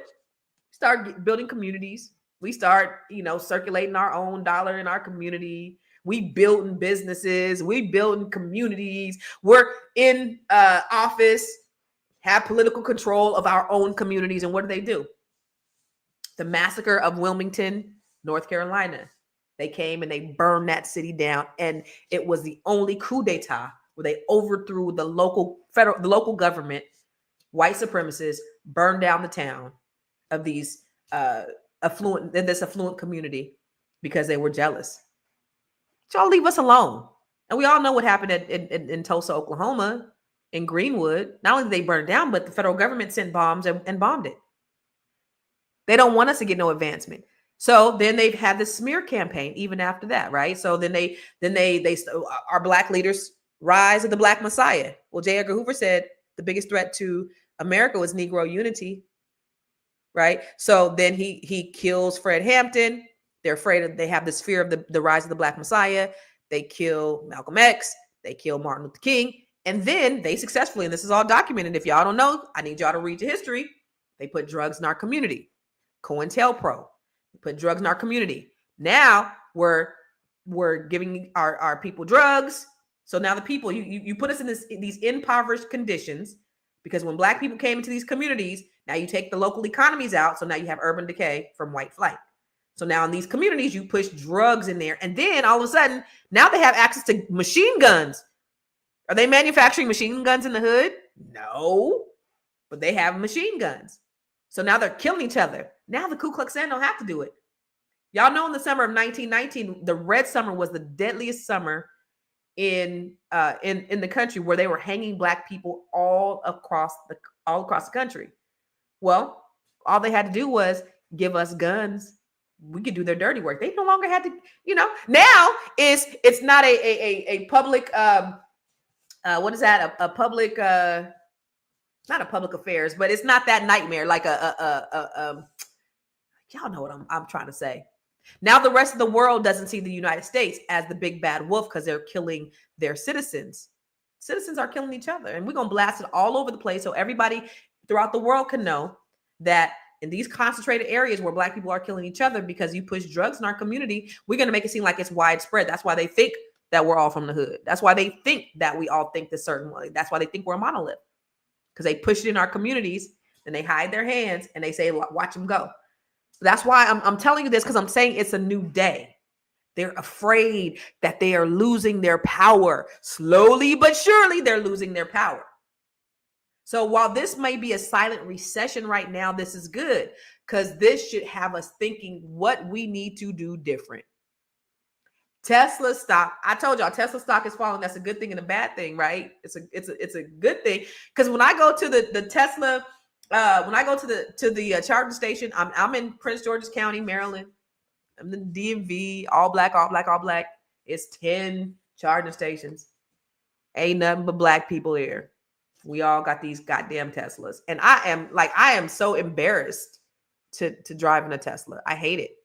Start building communities. We start, circulating our own dollar in our community. We building businesses. We building communities. We're in office, have political control of our own communities. And what do? The massacre of Wilmington, North Carolina. They came and they burned that city down. And it was the only coup d'etat where they overthrew the local government, white supremacists, burned down the town of these affluent community because they were jealous. Y'all leave us alone. And we all know what happened in Tulsa, Oklahoma, in Greenwood. Not only did they burn it down, but the federal government sent bombs and bombed it. They don't want us to get no advancement. So then they've had the smear campaign even after that, right? So then they our Black leaders rise of the Black Messiah. Well, J. Edgar Hoover said the biggest threat to America was Negro unity, right? So then he kills Fred Hampton. They're afraid they have this fear of the rise of the Black Messiah. They kill Malcolm X. They kill Martin Luther King. And then they successfully, and this is all documented. If y'all don't know, I need y'all to read your history. They put drugs in our community. COINTELPRO. Put drugs in our community. Now we're giving our people drugs. So now the people, you put us in these impoverished conditions because when Black people came into these communities, now you take the local economies out. So now you have urban decay from white flight. So now in these communities, you push drugs in there. And then all of a sudden, now they have access to machine guns. Are they manufacturing machine guns in the hood? No, but they have machine guns. So now they're killing each other. Now the Ku Klux Klan don't have to do it. Y'all know in the summer of 1919, the Red Summer was the deadliest summer in the country, where they were hanging Black people all across the country. Well, all they had to do was give us guns. We could do their dirty work. They no longer had to, now it's not a public what is that? A public, not a public affairs, but it's not that nightmare. Like y'all know what I'm trying to say. Now the rest of the world doesn't see the United States as the big bad wolf because they're killing their citizens. Citizens are killing each other, and we're going to blast it all over the place so everybody throughout the world can know that in these concentrated areas where Black people are killing each other because you push drugs in our community, we're going to make it seem like it's widespread. That's why they think that we're all from the hood. That's why they think that we all think this certain way. That's why they think we're a monolith, because they push it in our communities and they hide their hands and they say, watch them go. That's why I'm telling you this, because I'm saying it's a new day. They're afraid that they are losing their power. Slowly but surely, they're losing their power. So while this may be a silent recession right now, this is good, because this should have us thinking what we need to do different. Tesla stock, I told y'all, Tesla stock is falling. That's a good thing and a bad thing, right? It's a good thing, because when I go to the Tesla, when I go to the charging station, I'm in Prince George's County, Maryland. I'm in the DMV, all black. It's 10 charging stations. Ain't nothing but Black people here. We all got these goddamn Teslas. And I am so embarrassed to drive in a Tesla. I hate it.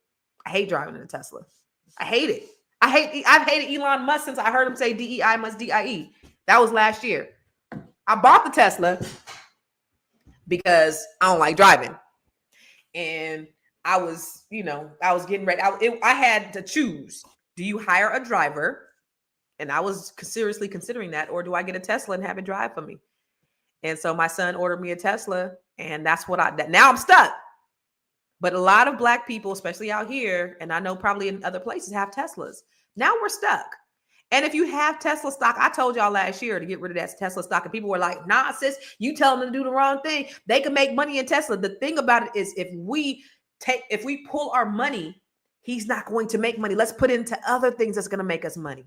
I hate driving in a Tesla. I hate it. I've hated Elon Musk since I heard him say DEI must DIE. That was last year. I bought the Tesla because I don't like driving. And I was getting ready. I had to choose. Do you hire a driver? And I was seriously considering that. Or do I get a Tesla and have it drive for me? And so my son ordered me a Tesla. And that's what now I'm stuck. But a lot of Black people, especially out here, and I know probably in other places, have Teslas. Now we're stuck. And if you have Tesla stock, I told y'all last year to get rid of that Tesla stock. And people were like, nah, sis, you tell them to do the wrong thing. They can make money in Tesla. The thing about it is if we pull our money, he's not going to make money. Let's put it into other things that's going to make us money.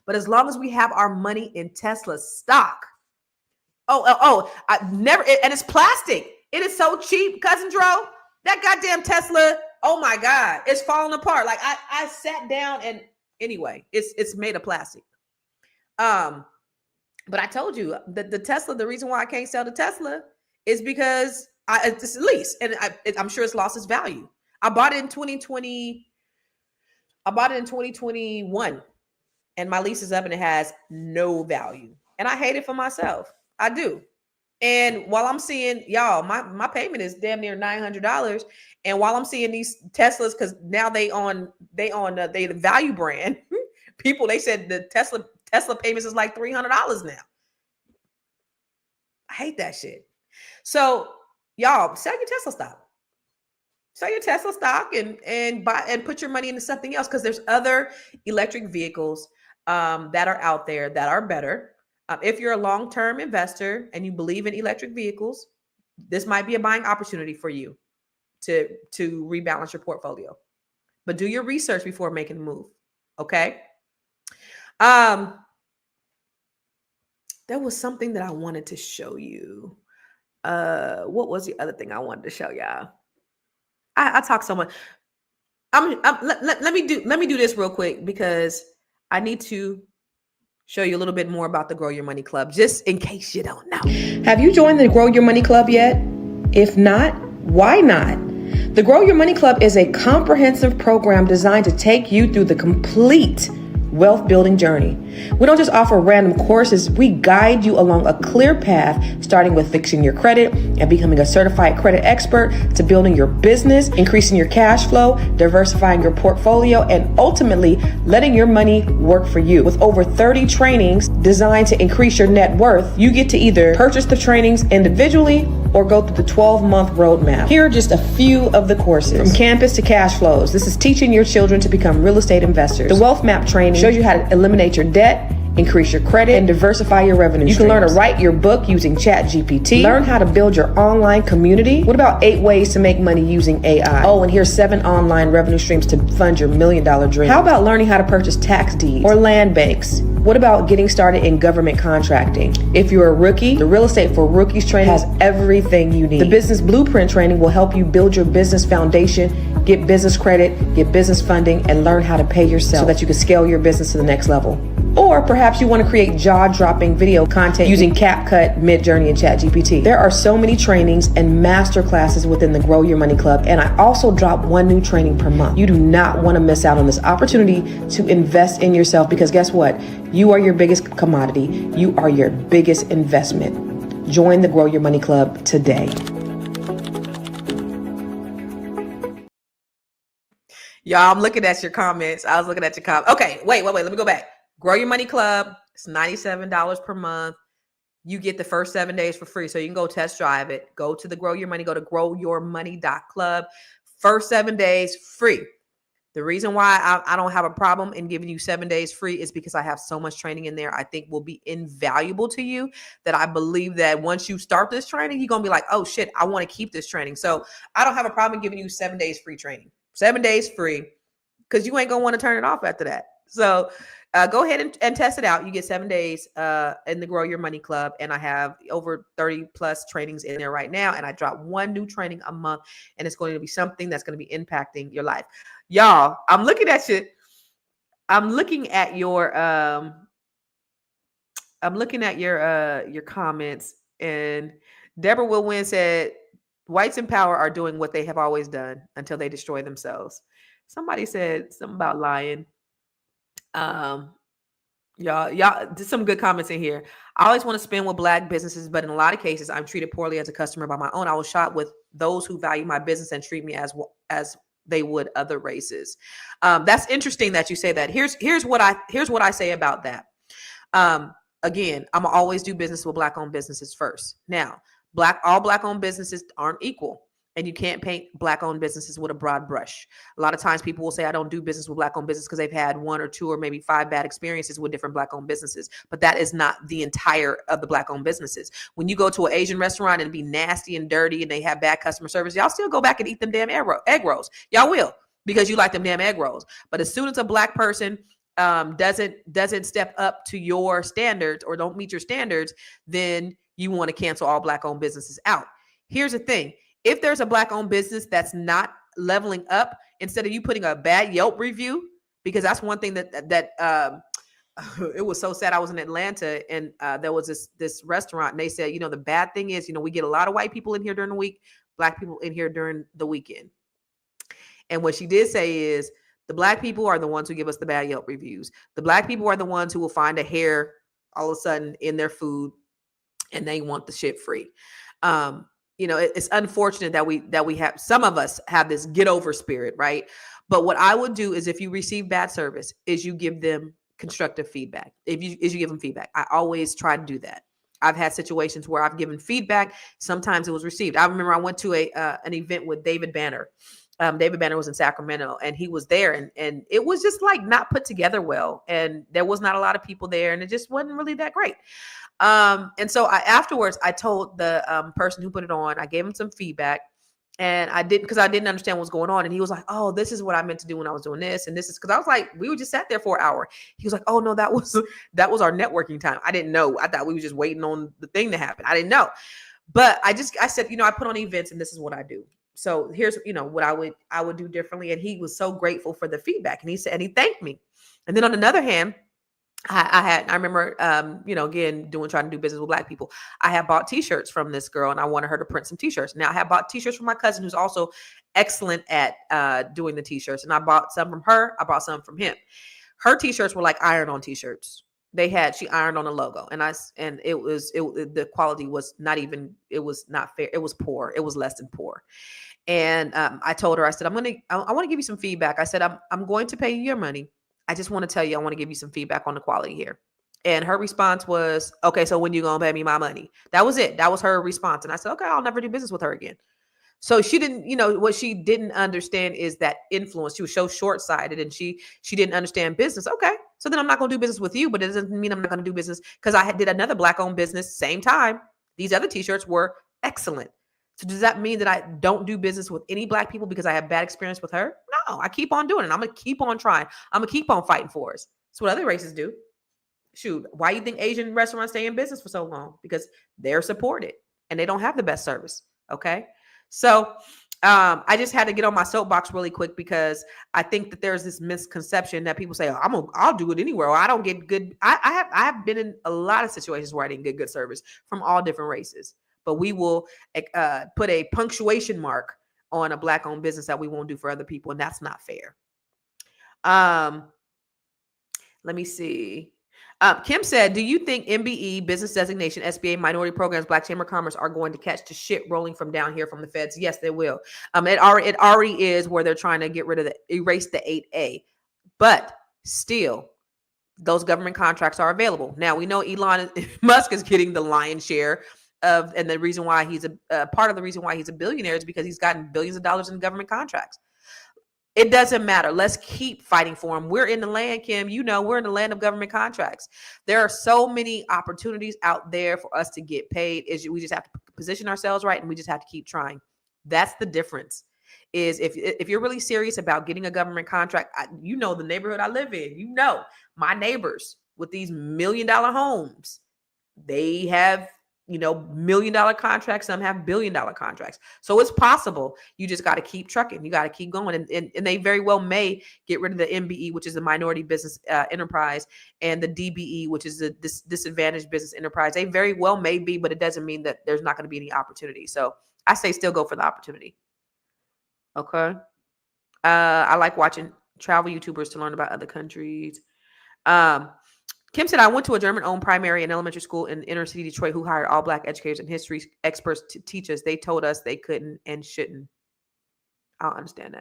But as long as we have our money in Tesla stock, I never, and it's plastic. It is so cheap, Cousin Dro. That goddamn Tesla, oh my God, it's falling apart. Like I sat down and anyway, it's made of plastic. But I told you the Tesla, the reason why I can't sell the Tesla is because it's a lease, and I'm sure it's lost its value. I bought it in 2020. I bought it in 2021, and my lease is up and it has no value. And I hate it for myself. I do. And while I'm seeing y'all, my payment is damn near $900. And while I'm seeing these Teslas, because now they the value brand people, they said the Tesla payments is like $300 now. I hate that shit. So y'all sell your Tesla stock. Sell your Tesla stock and buy and put your money into something else, because there's other electric vehicles that are out there that are better. If you're a long-term investor and you believe in electric vehicles, this might be a buying opportunity for you to rebalance your portfolio. But do your research before making a move, okay? There was something that I wanted to show you. What was the other thing I wanted to show y'all? I talk so much. Let me do this real quick, because I need to show you a little bit more about the Grow Your Money Club, just in case you don't know. Have you joined the Grow Your Money Club yet? If not, why not? The Grow Your Money Club is a comprehensive program designed to take you through the complete wealth building journey. We don't just offer random courses, we guide you along a clear path, starting with fixing your credit and becoming a certified credit expert, to building your business, increasing your cash flow, diversifying your portfolio, and ultimately letting your money work for you. With over 30 trainings designed to increase your net worth, you get to either purchase the trainings individually or go through the 12-month roadmap. Here are just a few of the courses. From campus to cash flows, this is teaching your children to become real estate investors. The Wealth Map training shows you how to eliminate your debt, increase your credit, and diversify your revenue streams. You can learn to write your book using ChatGPT. Learn how to build your online community. What about 8 ways to make money using AI? Oh, and here's 7 online revenue streams to fund your $1 million dream. How about learning how to purchase tax deeds or land banks? What about getting started in government contracting? If you're a rookie, the Real Estate for Rookies training has everything you need. The Business Blueprint training will help you build your business foundation, get business credit, get business funding, and learn how to pay yourself so that you can scale your business to the next level. Or perhaps you want to create jaw-dropping video content using CapCut, Midjourney, and ChatGPT. There are so many trainings and master classes within the Grow Your Money Club, and I also drop one new training per month. You do not want to miss out on this opportunity to invest in yourself, because guess what? You are your biggest commodity. You are your biggest investment. Join the Grow Your Money Club today. Y'all, I'm looking at your comments. I was looking at your comments. Okay, wait. Let me go back. Grow Your Money Club. It's $97 per month. You get the first 7 days for free. So you can go test drive it. Go to the Grow Your Money. Go to growyourmoney.club. First 7 days free. The reason why I don't have a problem in giving you 7 days free is because I have so much training in there I think will be invaluable to you, that I believe that once you start this training, you're going to be like, oh shit, I want to keep this training. So I don't have a problem giving you 7 days free training. 7 days free, because you ain't going to want to turn it off after that. So go ahead and test it out. You get 7 days in the Grow Your Money Club. And I have over 30 plus trainings in there right now. And I drop one new training a month. And it's going to be something that's going to be impacting your life. Y'all, I'm looking at you. I'm looking at your comments. And Deborah Will Win said, whites in power are doing what they have always done until they destroy themselves. Somebody said something about lying. Y'all did some good comments in here. I always want to spend with Black businesses, but in a lot of cases, I'm treated poorly as a customer by my own. I was shot with those who value my business and treat me as they would other races. That's interesting that you say that. Here's what I say about that. Again, I'm gonna always do business with Black-owned businesses first. Now, all Black-owned businesses aren't equal. And you can't paint Black-owned businesses with a broad brush. A lot of times people will say, I don't do business with Black-owned business because they've had 1 or 2 or maybe 5 bad experiences with different Black-owned businesses. But that is not the entire of the Black-owned businesses. When you go to an Asian restaurant and be nasty and dirty and they have bad customer service, y'all still go back and eat them damn egg rolls. Y'all will, because you like them damn egg rolls. But as soon as a Black person doesn't step up to your standards or don't meet your standards, then you want to cancel all Black-owned businesses out. Here's the thing. If there's a Black-owned business that's not leveling up, instead of you putting a bad Yelp review, because that's one thing that it was so sad. I was in Atlanta and there was this restaurant, and they said, the bad thing is, we get a lot of white people in here during the week, Black people in here during the weekend. And what she did say is, the Black people are the ones who give us the bad Yelp reviews. The Black people are the ones who will find a hair all of a sudden in their food, and they want the shit free. It's unfortunate that we have, some of us have this get over spirit, right? But what I would do is, if you receive bad service, is you give them constructive feedback. You give them feedback. I always try to do that. I've had situations where I've given feedback. Sometimes it was received. I remember I went to an event with David Banner. David Banner was in Sacramento, and he was there, and it was just like not put together well. And there was not a lot of people there, and it just wasn't really that great. And so afterwards, I told the person who put it on, I gave him some feedback, and I didn't understand what was going on. And he was like, oh, this is what I meant to do when I was doing this. And this is because I was like, we were just sat there for an hour. He was like, oh no, that was our networking time. I didn't know. I thought we were just waiting on the thing to happen. I didn't know. But I said, I put on events, and this is what I do. So here's, what I would do differently. And he was so grateful for the feedback. And he said, and he thanked me. And then on another hand, I remember, again, trying to do business with Black people. I had bought t-shirts from this girl, and I wanted her to print some t-shirts. Now I had bought t-shirts from my cousin, who's also excellent at doing the t-shirts. And I bought some from her. I bought some from him. Her t-shirts were like iron-on t-shirts. She ironed on a logo, and the quality was not even, it was not fair. It was poor. It was less than poor. And I told her, I said, I want to give you some feedback. I said, I'm going to pay you your money. I just want to tell you, I want to give you some feedback on the quality here. And her response was, okay, so when you going to pay me my money? That was it. That was her response. And I said, okay, I'll never do business with her again. So she didn't, what she didn't understand is that influence. She was so short-sighted, and she didn't understand business. Okay, so then I'm not going to do business with you, but it doesn't mean I'm not going to do business, because I did another Black-owned business, same time. These other t-shirts were excellent. So does that mean that I don't do business with any Black people because I have bad experience with her? No, I keep on doing it. I'm going to keep on trying. I'm going to keep on fighting for us. That's what other races do. Shoot, why do you think Asian restaurants stay in business for so long? Because they're supported and they don't have the best service. Okay. So I just had to get on my soapbox really quick because I think that there's this misconception that people say, oh, I'll do it anywhere. Or I don't get good. I have been in a lot of situations where I didn't get good service from all different races, but we will put a punctuation mark on a Black-owned business that we won't do for other people, and that's not fair. Let me see. Kim said, do you think MBE, business designation, SBA, minority programs, Black Chamber of Commerce are going to catch the shit rolling from down here from the feds? Yes, they will. It already is where they're trying to get rid of erase the 8A. But still, those government contracts are available. Now, we know Elon Musk is getting the lion's share of, and the reason why he's part of the reason why he's a billionaire is because he's gotten billions of dollars in government contracts. It doesn't matter. Let's keep fighting for them. We're in the land, Kim. You know, we're in the land of government contracts. There are so many opportunities out there for us to get paid. We just have to position ourselves right, and we just have to keep trying. That's the difference. Is if you're really serious about getting a government contract, you know the neighborhood I live in. You know my neighbors with these $1 million homes. They have $1 million contracts. Some have $1 billion contracts. So it's possible. You just got to keep trucking. You got to keep going. And they very well may get rid of the MBE, which is the minority business enterprise, and the DBE, which is the disadvantaged business enterprise. They very well may be, but it doesn't mean that there's not going to be any opportunity. So I say still go for the opportunity. Okay. I like watching travel YouTubers to learn about other countries. Kim said, I went to a German-owned primary and elementary school in inner city Detroit who hired all Black educators and history experts to teach us. They told us they couldn't and shouldn't. I don't understand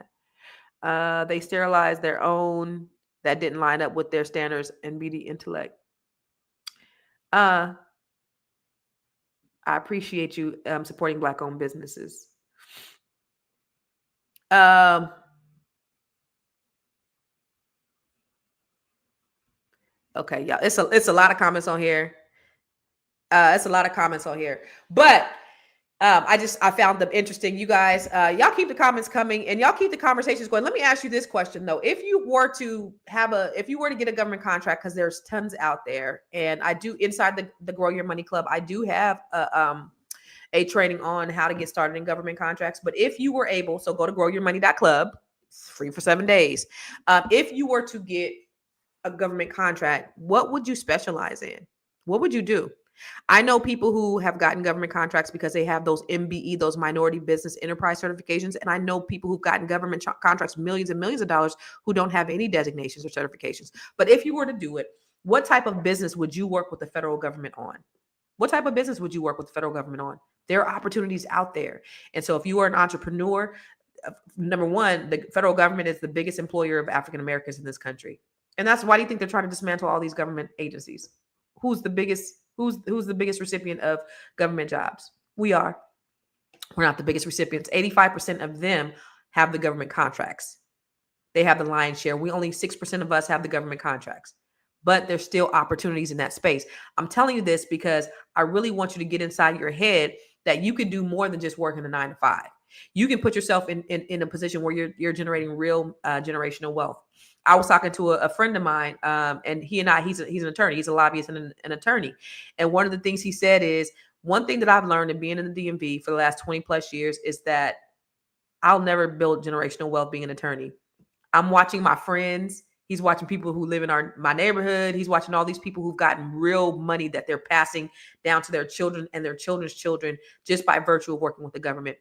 that. They sterilized their own that didn't line up with their standards and beauty intellect. I appreciate you supporting Black-owned businesses. Okay, y'all. It's a lot of comments on here. It's a lot of comments on here. But I found them interesting. You guys, y'all keep the comments coming and y'all keep the conversations going. Let me ask you this question though. If you were to get a government contract, because there's tons out there, and I do inside the Grow Your Money Club, I do have a training on how to get started in government contracts. But if you were able, so go to growyourmoney.club, it's free for 7 days. If you were to get a government contract, what would you specialize in? What would you do? I know people who have gotten government contracts because they have those MBE, those minority business enterprise certifications. And I know people who've gotten government contracts, millions and millions of dollars, who don't have any designations or certifications. But if you were to do it, what type of business would you work with the federal government on? What type of business would you work with the federal government on? There are opportunities out there. And so if you are an entrepreneur, number one, the federal government is the biggest employer of African Americans in this country. And that's why do you think they're trying to dismantle all these government agencies? Who's the biggest recipient of government jobs? We are. We're not the biggest recipients. 85% of them have the government contracts. They have the lion's share. We only 6% of us have the government contracts. But there's still opportunities in that space. I'm telling you this because I really want you to get inside your head that you can do more than just working a 9 to 5. You can put yourself in a position where you're generating real generational wealth. I was talking to a friend of mine, and he's an attorney. He's a lobbyist and an attorney. And one of the things he said is, one thing that I've learned in being in the DMV for the last 20 plus years is that I'll never build generational wealth being an attorney. I'm watching my friends. He's watching people who live in my neighborhood. He's watching all these people who've gotten real money that they're passing down to their children and their children's children just by virtue of working with the government.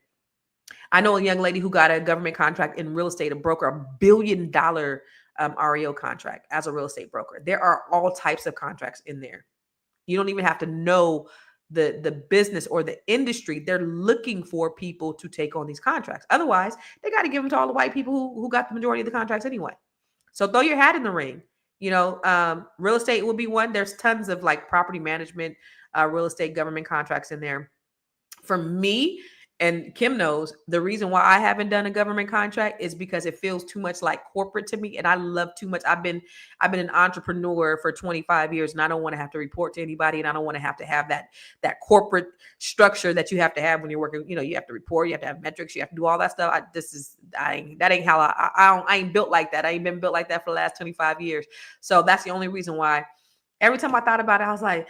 I know a young lady who got a government contract in real estate, a broker, $1 billion REO contract as a real estate broker. There are all types of contracts in there. You don't even have to know the business or the industry. They're looking for people to take on these contracts. Otherwise, they got to give them to all the white people who got the majority of the contracts anyway. So throw your hat in the ring. Real estate will be one. There's tons of like property management, real estate government contracts in there. For me, and Kim knows, the reason why I haven't done a government contract is because it feels too much like corporate to me. And I love too much. I've been an entrepreneur for 25 years, and I don't want to have to report to anybody. And I don't want to have that corporate structure that you have to have when you're working. You have to report, you have to have metrics, you have to do all that stuff. That ain't how I ain't built like that. I ain't been built like that for the last 25 years. So that's the only reason why every time I thought about it, I was like,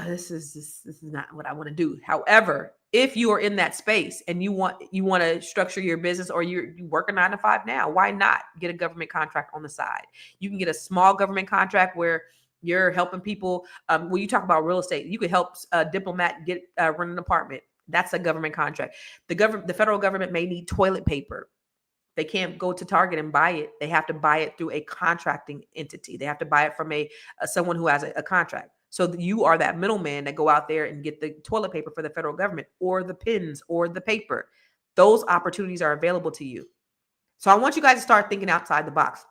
this is not what I want to do. However, if you are in that space and you want to structure your business, or you work a 9 to 5 now, why not get a government contract on the side? You can get a small government contract where you're helping people. When you talk about real estate, you could help a diplomat rent an apartment. That's a government contract. The federal government may need toilet paper. They can't go to Target and buy it. They have to buy it through a contracting entity. They have to buy it from someone who has a contract. So you are that middleman that go out there and get the toilet paper for the federal government, or the pens, or the paper. Those opportunities are available to you. So I want you guys to start thinking outside the box.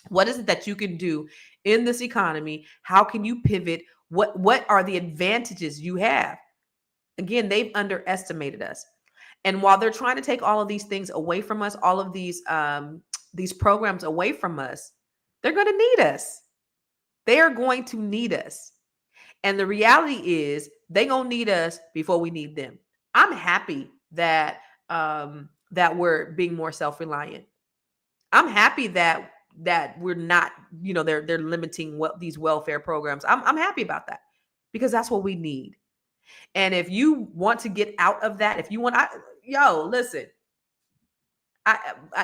What is it that you can do in this economy? How can you pivot? What are the advantages you have? Again, they've underestimated us. And while they're trying to take all of these things away from us, all of these programs away from us, they're going to need us. They are going to need us. And the reality is they're going to need us before we need them. I'm happy that that we're being more self-reliant. I'm happy that we're not, they're limiting these welfare programs. I'm happy about that, because that's what we need. And if you want to get out of that, if you want, listen,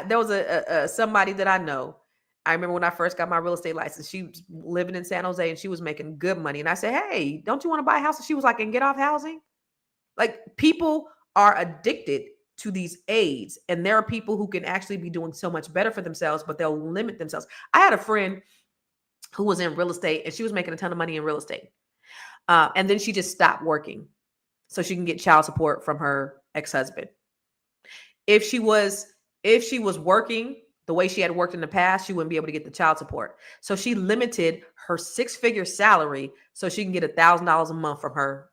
there was somebody that I know. I remember when I first got my real estate license, she was living in San Jose and she was making good money. And I said, hey, don't you want to buy a house? And she was like, and get off housing. Like, people are addicted to these aids, and there are people who can actually be doing so much better for themselves, but they'll limit themselves. I had a friend who was in real estate, and she was making a ton of money in real estate. And then she just stopped working so she can get child support from her ex-husband. If she was working the way she had worked in the past, she wouldn't be able to get the child support. So she limited her 6-figure salary so she can get $1,000 a month from her.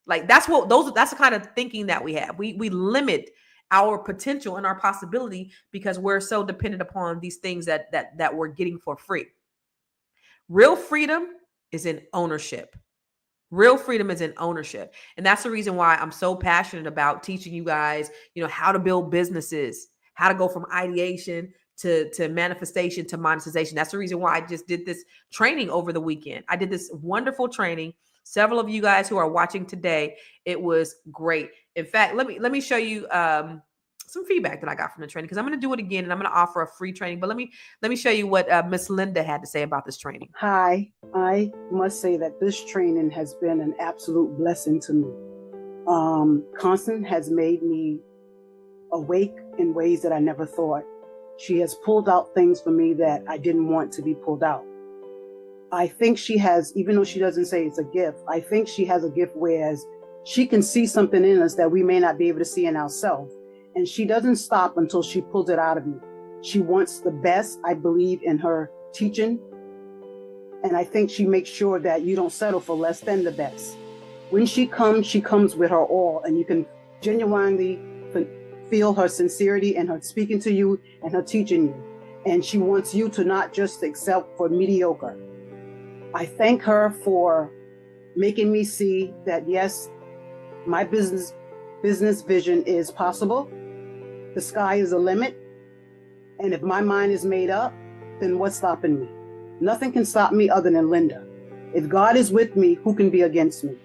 Like, that's the kind of thinking that we have. We limit our potential and our possibility because we're so dependent upon these things that we're getting for free. Real freedom is in ownership. Real freedom is in ownership. And that's the reason why I'm so passionate about teaching you guys, how to build businesses, how to go from ideation to manifestation to monetization. That's the reason why I just did this training over the weekend. I did this wonderful training. Several of you guys who are watching today, it was great. In fact, let me show you some feedback that I got from the training, because I'm going to do it again and I'm going to offer a free training. But let me show you what Miss Linda had to say about this training. Hi, I must say that this training has been an absolute blessing to me. Constance has made me awake in ways that I never thought. She has pulled out things for me that I didn't want to be pulled out. I think she has, even though she doesn't say it's a gift, I think she has a gift whereas she can see something in us that we may not be able to see in ourselves. And she doesn't stop until she pulls it out of you. She wants the best, I believe, in her teaching. And I think she makes sure that you don't settle for less than the best. When she comes with her all, and you can genuinely feel her sincerity and her speaking to you and her teaching you. And she wants you to not just accept for mediocre. I thank her for making me see that, yes, my business vision is possible. The sky is the limit. And if my mind is made up, then what's stopping me? Nothing can stop me other than Linda. If God is with me, who can be against me?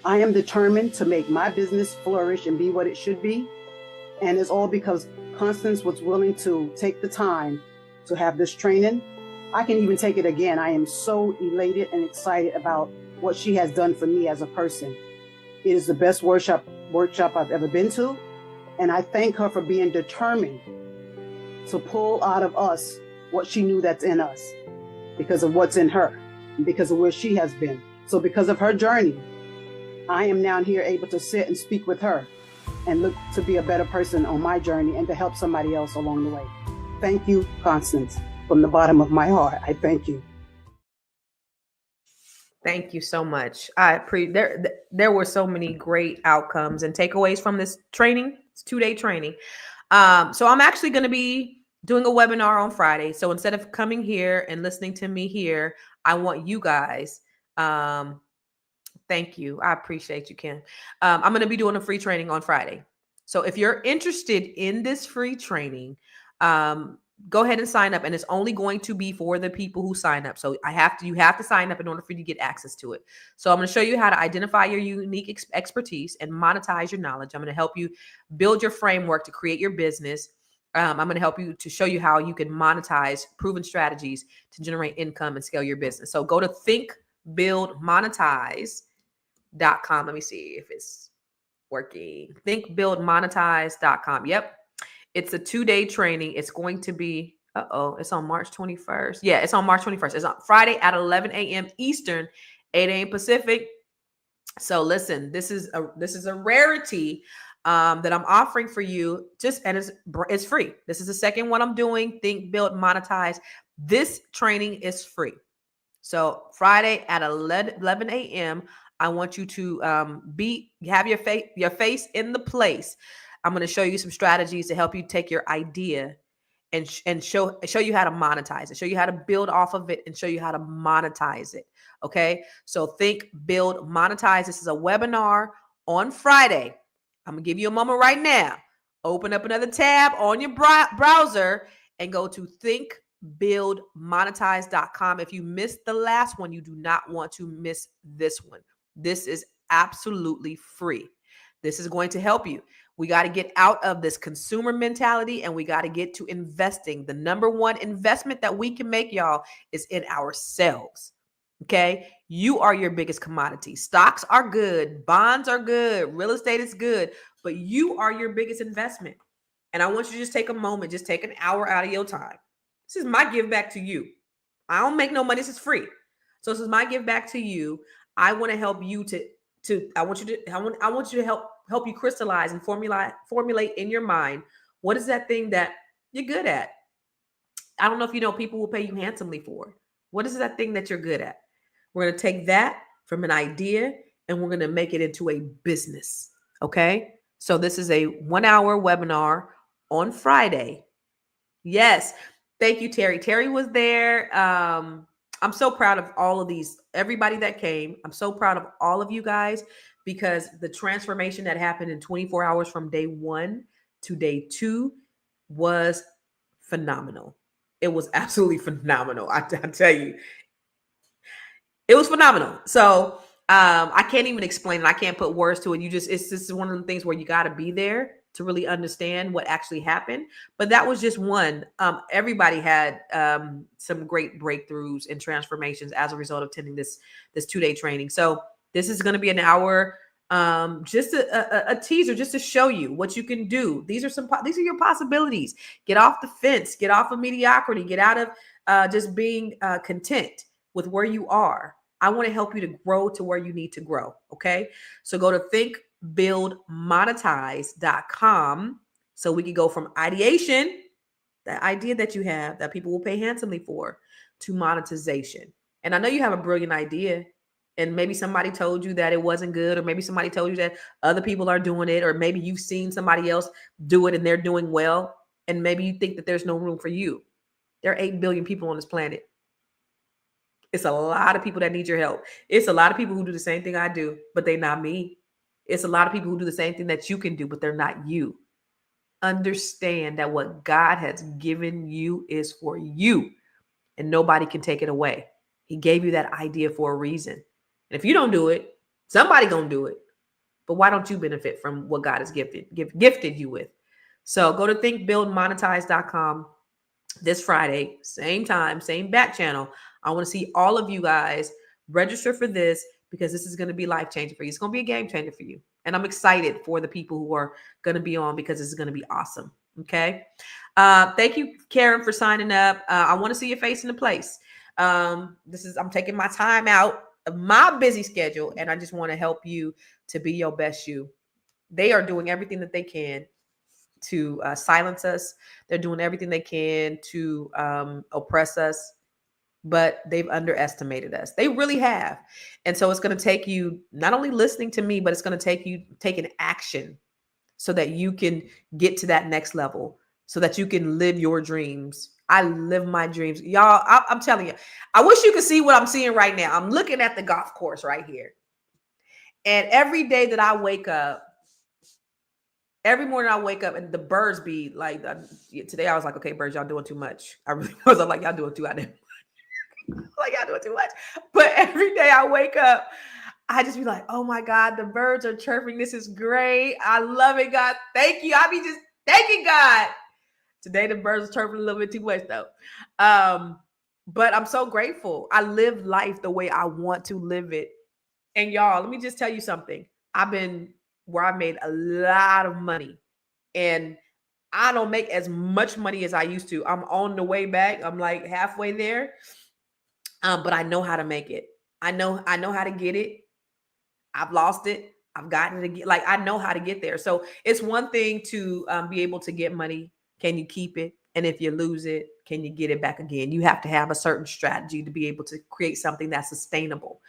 I am determined to make my business flourish and be what it should be. And it's all because Constance was willing to take the time to have this training. I can even take it again. I am so elated and excited about what she has done for me as a person. It is the best workshop I've ever been to. And I thank her for being determined to pull out of us what she knew that's in us because of what's in her and because of where she has been. So because of her journey, I am now here able to sit and speak with her and look to be a better person on my journey and to help somebody else along the way. Thank you, Constance. From the bottom of my heart, I thank you. Thank you so much. There were so many great outcomes and takeaways from this training. It's 2-day training. So I'm actually going to be doing a webinar on Friday. So instead of coming here and listening to me here, I want you guys. Thank you. I appreciate you, Kim. I'm going to be doing a free training on Friday. So if you're interested in this free training, go ahead and sign up, and it's only going to be for the people who sign up. So you have to sign up in order for you to get access to it. So I'm going to show you how to identify your unique expertise and monetize your knowledge. I'm going to help you build your framework to create your business. I'm going to help you to show you how you can monetize proven strategies to generate income and scale your business. So go to thinkbuildmonetize.com. Let me see if it's working. Thinkbuildmonetize.com. Yep. It's a 2-day training. It's going to be, it's on March 21st. Yeah, it's on March 21st. It's on Friday at 11 a.m. Eastern, 8 a.m. Pacific. So listen, this is a rarity that I'm offering for you. And it's free. This is the second one I'm doing. Think, Build, Monetize. This training is free. So Friday at 11 a.m. I want you to have your face in the place. I'm going to show you some strategies to help you take your idea and show you how to monetize it, show you how to build off of it, and show you how to monetize it. Okay. So Think, Build, Monetize. This is a webinar on Friday. I'm going to give you a moment right now. Open up another tab on your browser and go to thinkbuildmonetize.com. If you missed the last one, you do not want to miss this one. This is absolutely free. This is going to help you. We got to get out of this consumer mentality, and we got to get to investing. The number one investment that we can make, y'all, is in ourselves. Okay. You are your biggest commodity. Stocks are good. Bonds are good. Real estate is good, but you are your biggest investment. And I want you to just take a moment, just take an hour out of your time. This is my give back to you. I don't make no money. This is free. So this is my give back to you. I want to help you I want you to help you crystallize and formulate in your mind, what is that thing that you're good at? I don't know if you know, people will pay you handsomely for. What is that thing that you're good at? We're going to take that from an idea and we're going to make it into a business. Okay. So this is a 1-hour webinar on Friday. Yes. Thank you, Terry. Terry was there. I'm so proud of all of everybody that came. I'm so proud of all of you guys, because the transformation that happened in 24 hours from day 1 to day 2 was phenomenal. It was absolutely phenomenal. I tell you, it was phenomenal. So I can't even explain it. I can't put words to it. It's just one of the things where you got to be there to really understand what actually happened. But that was just one. Everybody had some great breakthroughs and transformations as a result of attending this 2-day training. So this is going to be an hour, just a teaser, just to show you what you can do. These are your possibilities. Get off the fence, get off of mediocrity, get out of just being content with where you are. I want to help you to grow to where you need to grow. Okay. So go to thinkbuildmonetize.com so we can go from ideation, that idea that you have that people will pay handsomely for, to monetization. And I know you have a brilliant idea, and maybe somebody told you that it wasn't good, or maybe somebody told you that other people are doing it, or maybe you've seen somebody else do it and they're doing well, and maybe you think that there's no room for you. There are 8 billion people on this planet. It's a lot of people that need your help. It's a lot of people who do the same thing I do, but they're not me. It's a lot of people who do the same thing that you can do, but they're not you. Understand that what God has given you is for you, and nobody can take it away. He gave you that idea for a reason. And if you don't do it, somebody gonna do it. But why don't you benefit from what God has gifted you with? So go to thinkbuildmonetize.com this Friday, same time, same back channel. I want to see all of you guys register for this, because this is going to be life-changing for you. It's going to be a game changer for you. And I'm excited for the people who are going to be on, because this is going to be awesome. Okay. Thank you, Karen, for signing up. I want to see your face in the place. I'm taking my time out of my busy schedule, and I just want to help you to be your best you. They are doing everything that they can to silence us. They're doing everything they can to oppress us, but they've underestimated us. They really have. And so it's going to take you not only listening to me, but it's going to take you taking action so that you can get to that next level, so that you can live your dreams. I live my dreams. Y'all, I'm telling you, I wish you could see what I'm seeing right now. I'm looking at the golf course right here. And every day that I wake up, every morning I wake up and the birds be like, today I was like, okay, birds, y'all doing too much. I really was like, y'all doing too much. Like, y'all doing too much. But every day I wake up, I just be like, oh my God, the birds are chirping. This is great. I love it, God. Thank you. I be just thanking God. Today the birds are chirping a little bit too much though. But I'm so grateful. I live life the way I want to live it. And y'all, let me just tell you something. I've been where I've made a lot of money, and I don't make as much money as I used to. I'm on the way back. I'm like halfway there. But I know how to make it. I know how to get it. I've lost it. I've gotten it again. Like, I know how to get there. So it's one thing to be able to get money. Can you keep it? And if you lose it, can you get it back again? You have to have a certain strategy to be able to create something that's sustainable.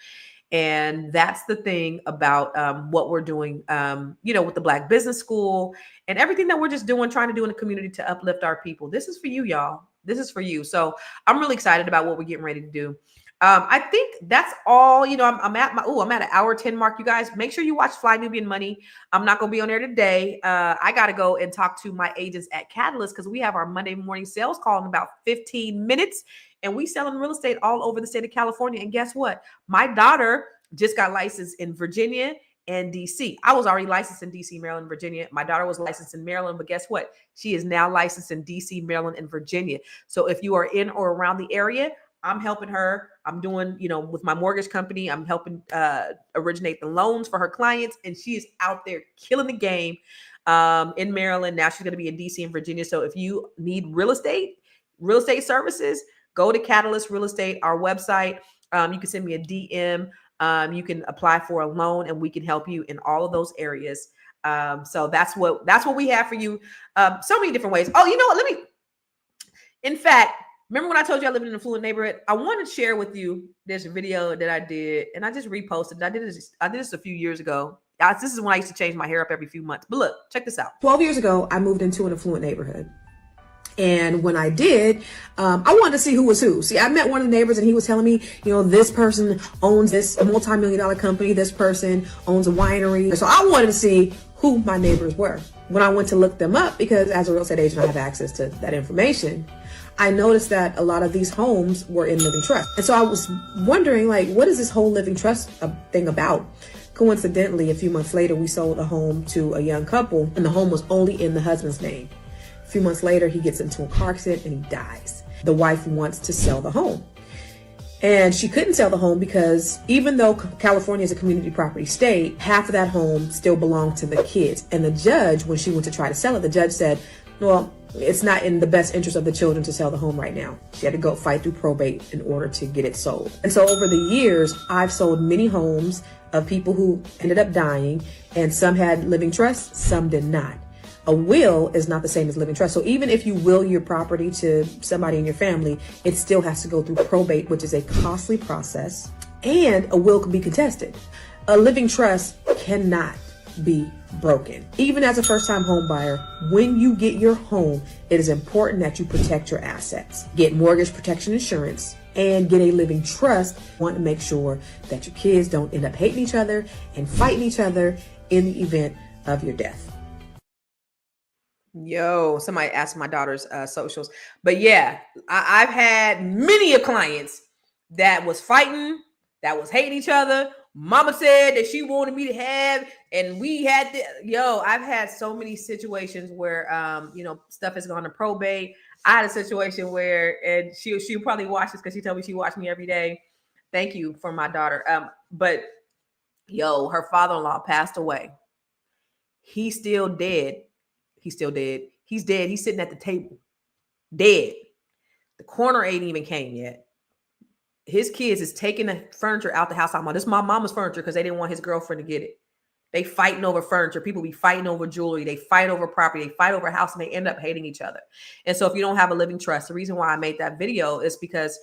And that's the thing about what we're doing, with the Black Business School and everything that we're just doing, trying to do in the community to uplift our people. This is for you, y'all. This is for you. So I'm really excited about what we're getting ready to do. I think that's all. I'm at an hour 10 mark. You guys, make sure you watch Fly Nubian Money. I'm not going to be on there today. I got to go and talk to my agents at Catalyst because we have our Monday morning sales call in about 15 minutes. And we selling real estate all over the state of California. And guess what? My daughter just got licensed in Virginia and DC. I was already licensed in DC, Maryland, Virginia. My daughter was licensed in Maryland, but guess what? She is now licensed in DC, Maryland, and Virginia. So if you are in or around the area, I'm helping her. I'm doing, with my mortgage company, I'm helping originate the loans for her clients. And she is out there killing the game in Maryland. Now she's going to be in DC and Virginia. So if you need real estate services, go to Catalyst Real Estate, our website. You can send me a DM. You can apply for a loan and we can help you in all of those areas. So that's what we have for you. So many different ways. Oh, you know what? In fact, remember when I told you I live in an affluent neighborhood? I want to share with you this video that I did, and I just reposted. I did this a few years ago. This is when I used to change my hair up every few months. But look, check this out. 12 years ago, I moved into an affluent neighborhood. And when I did, I wanted to see who was who. See, I met one of the neighbors and he was telling me, this person owns this multi-million-dollar company. This person owns a winery. So I wanted to see who my neighbors were. When I went to look them up, because as a real estate agent, I have access to that information, I noticed that a lot of these homes were in living trust. And so I was wondering, what is this whole living trust thing about? Coincidentally, a few months later, we sold a home to a young couple and the home was only in the husband's name. A few months later, he gets into a car accident and he dies. The wife wants to sell the home. And she couldn't sell the home because even though California is a community property state, half of that home still belonged to the kids. And the judge, when she went to try to sell it, the judge said, well, it's not in the best interest of the children to sell the home right now. She had to go fight through probate in order to get it sold. And so over the years, I've sold many homes of people who ended up dying, and some had living trusts, some did not. A will is not the same as living trust. So even if you will your property to somebody in your family, it still has to go through probate, which is a costly process, and a will can be contested. A living trust cannot be broken. Even as a first-time home buyer, when you get your home, it is important that you protect your assets. Get mortgage protection insurance and get a living trust. You want to make sure that your kids don't end up hating each other and fighting each other in the event of your death. Yo, somebody asked my daughter's socials. But yeah, I've had many of clients that was fighting, that was hating each other. Mama said that she wanted me to have, and we had I've had so many situations where stuff has gone to probate. I had a situation where, and she'll probably watch this because she told me she watched me every day. Thank you for my daughter. But her father-in-law passed away. He's still dead. He's still dead. He's dead. He's sitting at the table, dead. The coroner ain't even came yet. His kids is taking the furniture out the house. This is my mama's furniture because they didn't want his girlfriend to get it. They fighting over furniture. People be fighting over jewelry. They fight over property. They fight over a house, and they end up hating each other. And so if you don't have a living trust, the reason why I made that video is because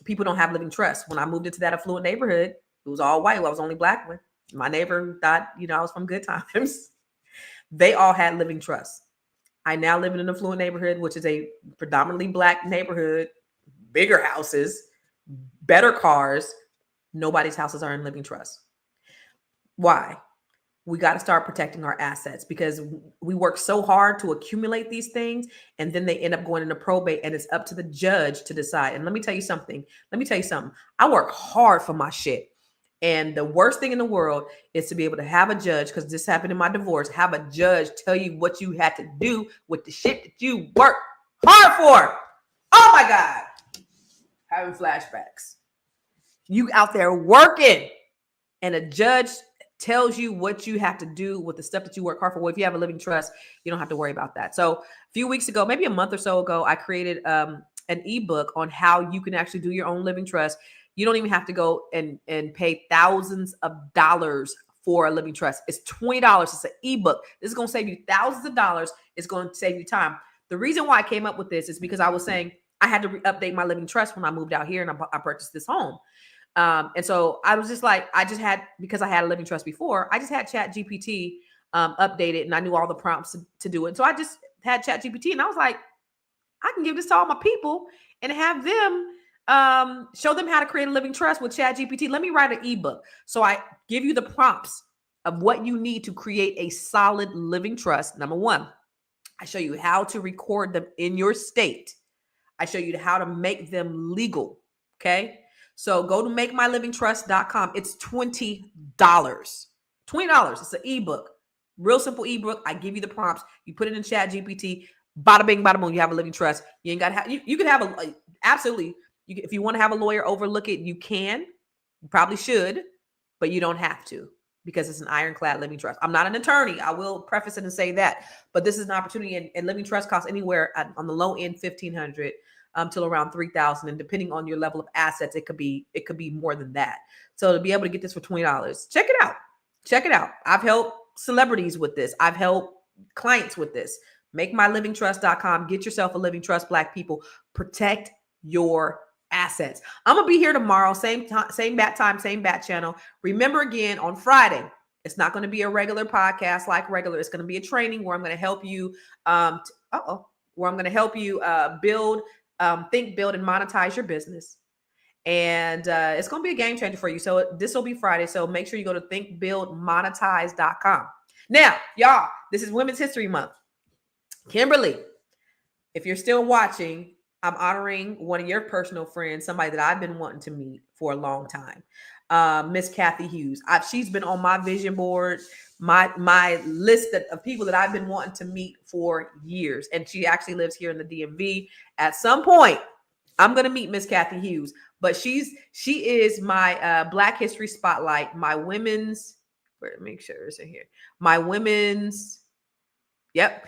people don't have living trust. When I moved into that affluent neighborhood, it was all white. I was the only black one. My neighbor thought, I was from good times. They all had living trust. I now live in an affluent neighborhood, which is a predominantly black neighborhood, bigger houses, better cars. Nobody's houses are in living trust. Why? we got to start protecting our assets, because we work so hard to accumulate these things, and then they end up going into probate, and it's up to the judge to decide. And let me tell you something. I work hard for my shit. And the worst thing in the world is to be able to have a judge, because this happened in my divorce, have a judge tell you what you had to do with the shit that you work hard for. Oh my God. Having flashbacks. You out there working, and a judge tells you what you have to do with the stuff that you work hard for. Well, if you have a living trust, you don't have to worry about that. So a few weeks ago, maybe a month or so ago, I created an ebook on how you can actually do your own living trust. You don't even have to go and pay thousands of dollars for a living trust. It's $20. It's an ebook. This is going to save you thousands of dollars. It's going to save you time. The reason why I came up with this is because I was saying I had to update my living trust when I moved out here and I purchased this home. And so I was just like, because I had a living trust before, I just had ChatGPT update it, and I knew all the prompts to do it. So I just had ChatGPT, and I was like, I can give this to all my people and have them show them how to create a living trust with ChatGPT. Let me write an ebook. So I give you the prompts of what you need to create a solid living trust. Number one, I show you how to record them in your state. I show you how to make them legal. Okay. So go to makemylivingtrust.com. It's $20. $20. It's an ebook. Real simple ebook. I give you the prompts. You put it in ChatGPT. Bada bing, bada boom. You have a living trust. You ain't got to have, you can have absolutely. If you want to have a lawyer overlook it, you can. You probably should, but you don't have to, because it's an ironclad living trust. I'm not an attorney. I will preface it and say that, but this is an opportunity, and living trust costs anywhere on the low end, $1,500 till around $3,000, and depending on your level of assets, it could be more than that. So to be able to get this for $20, check it out. Check it out. I've helped celebrities with this. I've helped clients with this. MakeMyLivingTrust.com. Get yourself a living trust, Black people. Protect your assets. I'm gonna be here tomorrow, same bat time, same bat channel. Remember, again, on Friday, it's not going to be a regular podcast like regular. It's going to be a training where I'm going to help you. Build, think, build, and monetize your business. And it's going to be a game changer for you. So this will be Friday. So make sure you go to thinkbuildmonetize.com. Now, y'all, this is Women's History Month. Kimberly, if you're still watching, I'm honoring one of your personal friends, somebody that I've been wanting to meet for a long time. Miss Kathy Hughes. She's been on my vision board, my list of people that I've been wanting to meet for years. And she actually lives here in the DMV. At some point, I'm going to meet Miss Kathy Hughes, but she is my Black History Spotlight, my women's, make sure it's in here. My women's, yep.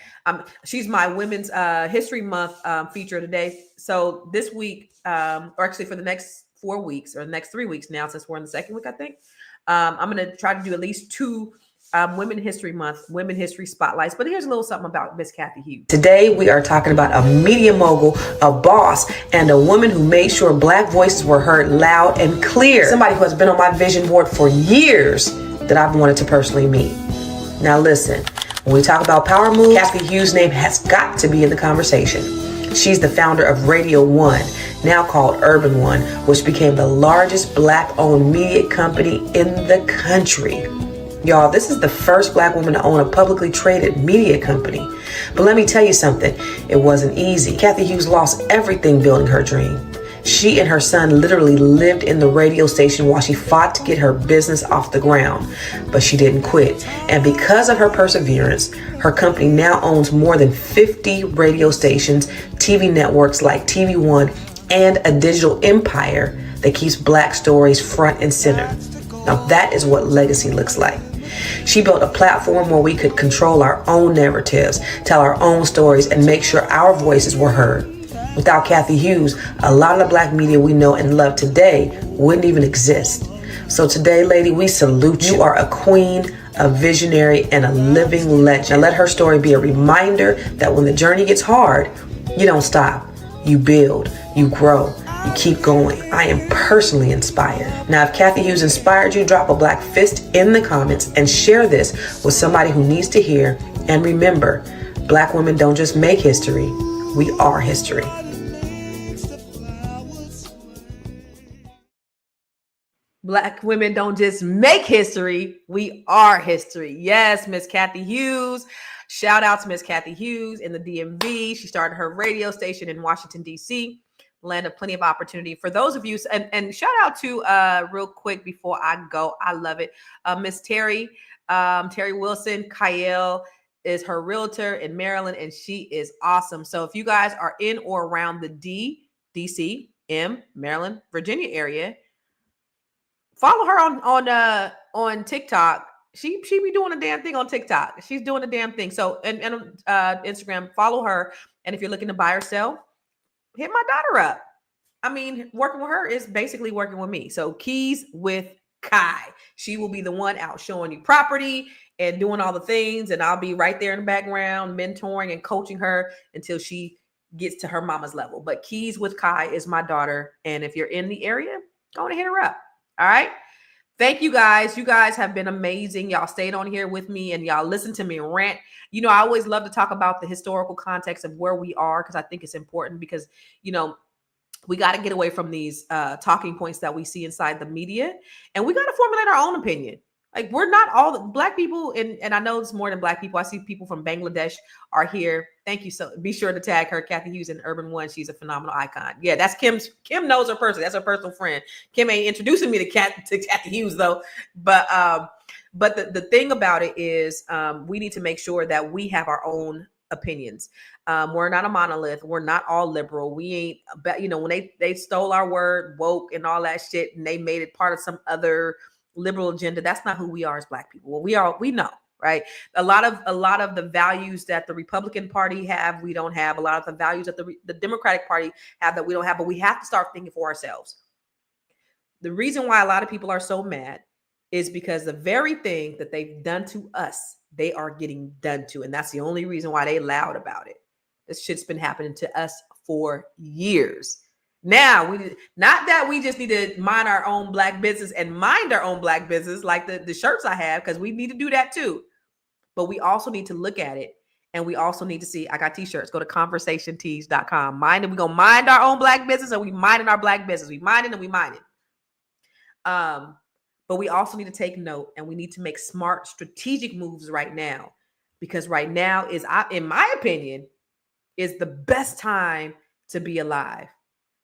She's my Women's History Month feature today. So this week, or actually for the next 4 weeks or the next 3 weeks now, since we're in the second week, I think, I'm going to try to do at least 2 Women History Month, Women History Spotlights. But here's a little something about Miss Kathy Hughes. Today, we are talking about a media mogul, a boss, and a woman who made sure Black voices were heard loud and clear. Somebody who has been on my vision board for years that I've wanted to personally meet. Now listen, when we talk about power moves, Kathy Hughes' name has got to be in the conversation. She's the founder of Radio One, now called Urban One, which became the largest Black-owned media company in the country. Y'all, this is the first Black woman to own a publicly traded media company. But let me tell you something, it wasn't easy. Kathy Hughes lost everything building her dream. She and her son literally lived in the radio station while she fought to get her business off the ground. But she didn't quit. And because of her perseverance, her company now owns more than 50 radio stations, TV networks like TV One, and a digital empire that keeps Black stories front and center. Now that is what legacy looks like. She built a platform where we could control our own narratives, tell our own stories, and make sure our voices were heard. Without Kathy Hughes, a lot of the Black media we know and love today wouldn't even exist. So today, lady, we salute you. You are a queen, a visionary, and a living legend. Now let her story be a reminder that when the journey gets hard, you don't stop. You build, you grow, you keep going. I am personally inspired. Now, if Kathy Hughes inspired you, drop a Black fist in the comments and share this with somebody who needs to hear. And remember, Black women don't just make history, we are history. Black women don't just make history, we are history. Yes, Miss Kathy Hughes. Shout out to Miss Kathy Hughes in the DMV. She started her radio station in Washington, D.C., land of plenty of opportunity. For those of you, and shout out to, real quick before I go, I love it, Miss Terry Wilson. Kyle is her realtor in Maryland, and she is awesome. So if you guys are in or around the DC, Maryland, Virginia area, follow her on TikTok. She be doing a damn thing on TikTok. She's doing a damn thing. So and Instagram, follow her. And if you're looking to buy or sell, hit my daughter up. I mean, working with her is basically working with me. So Keys with Kai. She will be the one out showing you property and doing all the things. And I'll be right there in the background, mentoring and coaching her until she gets to her mama's level. But Keys with Kai is my daughter. And if you're in the area, go and hit her up. All right. Thank you guys. You guys have been amazing. Y'all stayed on here with me and y'all listen to me rant. You know, I always love to talk about the historical context of where we are because I think it's important because, you know, we got to get away from these talking points that we see inside the media, and we got to formulate our own opinion. Like, we're not all the Black people, and I know it's more than Black people. I see people from Bangladesh are here. Thank you. So be sure to tag her, Kathy Hughes in Urban One. She's a phenomenal icon. Yeah, that's Kim knows her person. That's her personal friend. Kim ain't introducing me to Kathy Hughes though. But the thing about it is we need to make sure that we have our own opinions. We're not a monolith. We're not all liberal. We ain't, you know, when they stole our word woke and all that shit and they made it part of some other liberal agenda. That's not who we are as Black people. We know, right? A lot of the values that the Republican Party have, we don't have. A lot of the values that the Democratic Party have that we don't have, but we have to start thinking for ourselves. The reason why a lot of people are so mad is because the very thing that they've done to us, they are getting done to. And that's the only reason why they loud about it. This shit's been happening to us for years. Now, not that we just need to mind our own Black business and mind our own Black business like the shirts I have, because we need to do that too. But we also need to look at it. And we also need to see, I got t-shirts. Go to conversationtees.com. We're going to mind our own Black business, and we minding our Black business. We minding and we minding. But we also need to take note, and we need to make smart, strategic moves right now. Because right now is, in my opinion, is the best time to be alive.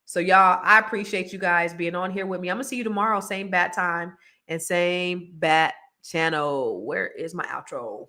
So y'all, I appreciate you guys being on here with me. I'm going to see you tomorrow, same bat time and same bat channel. Where is my outro?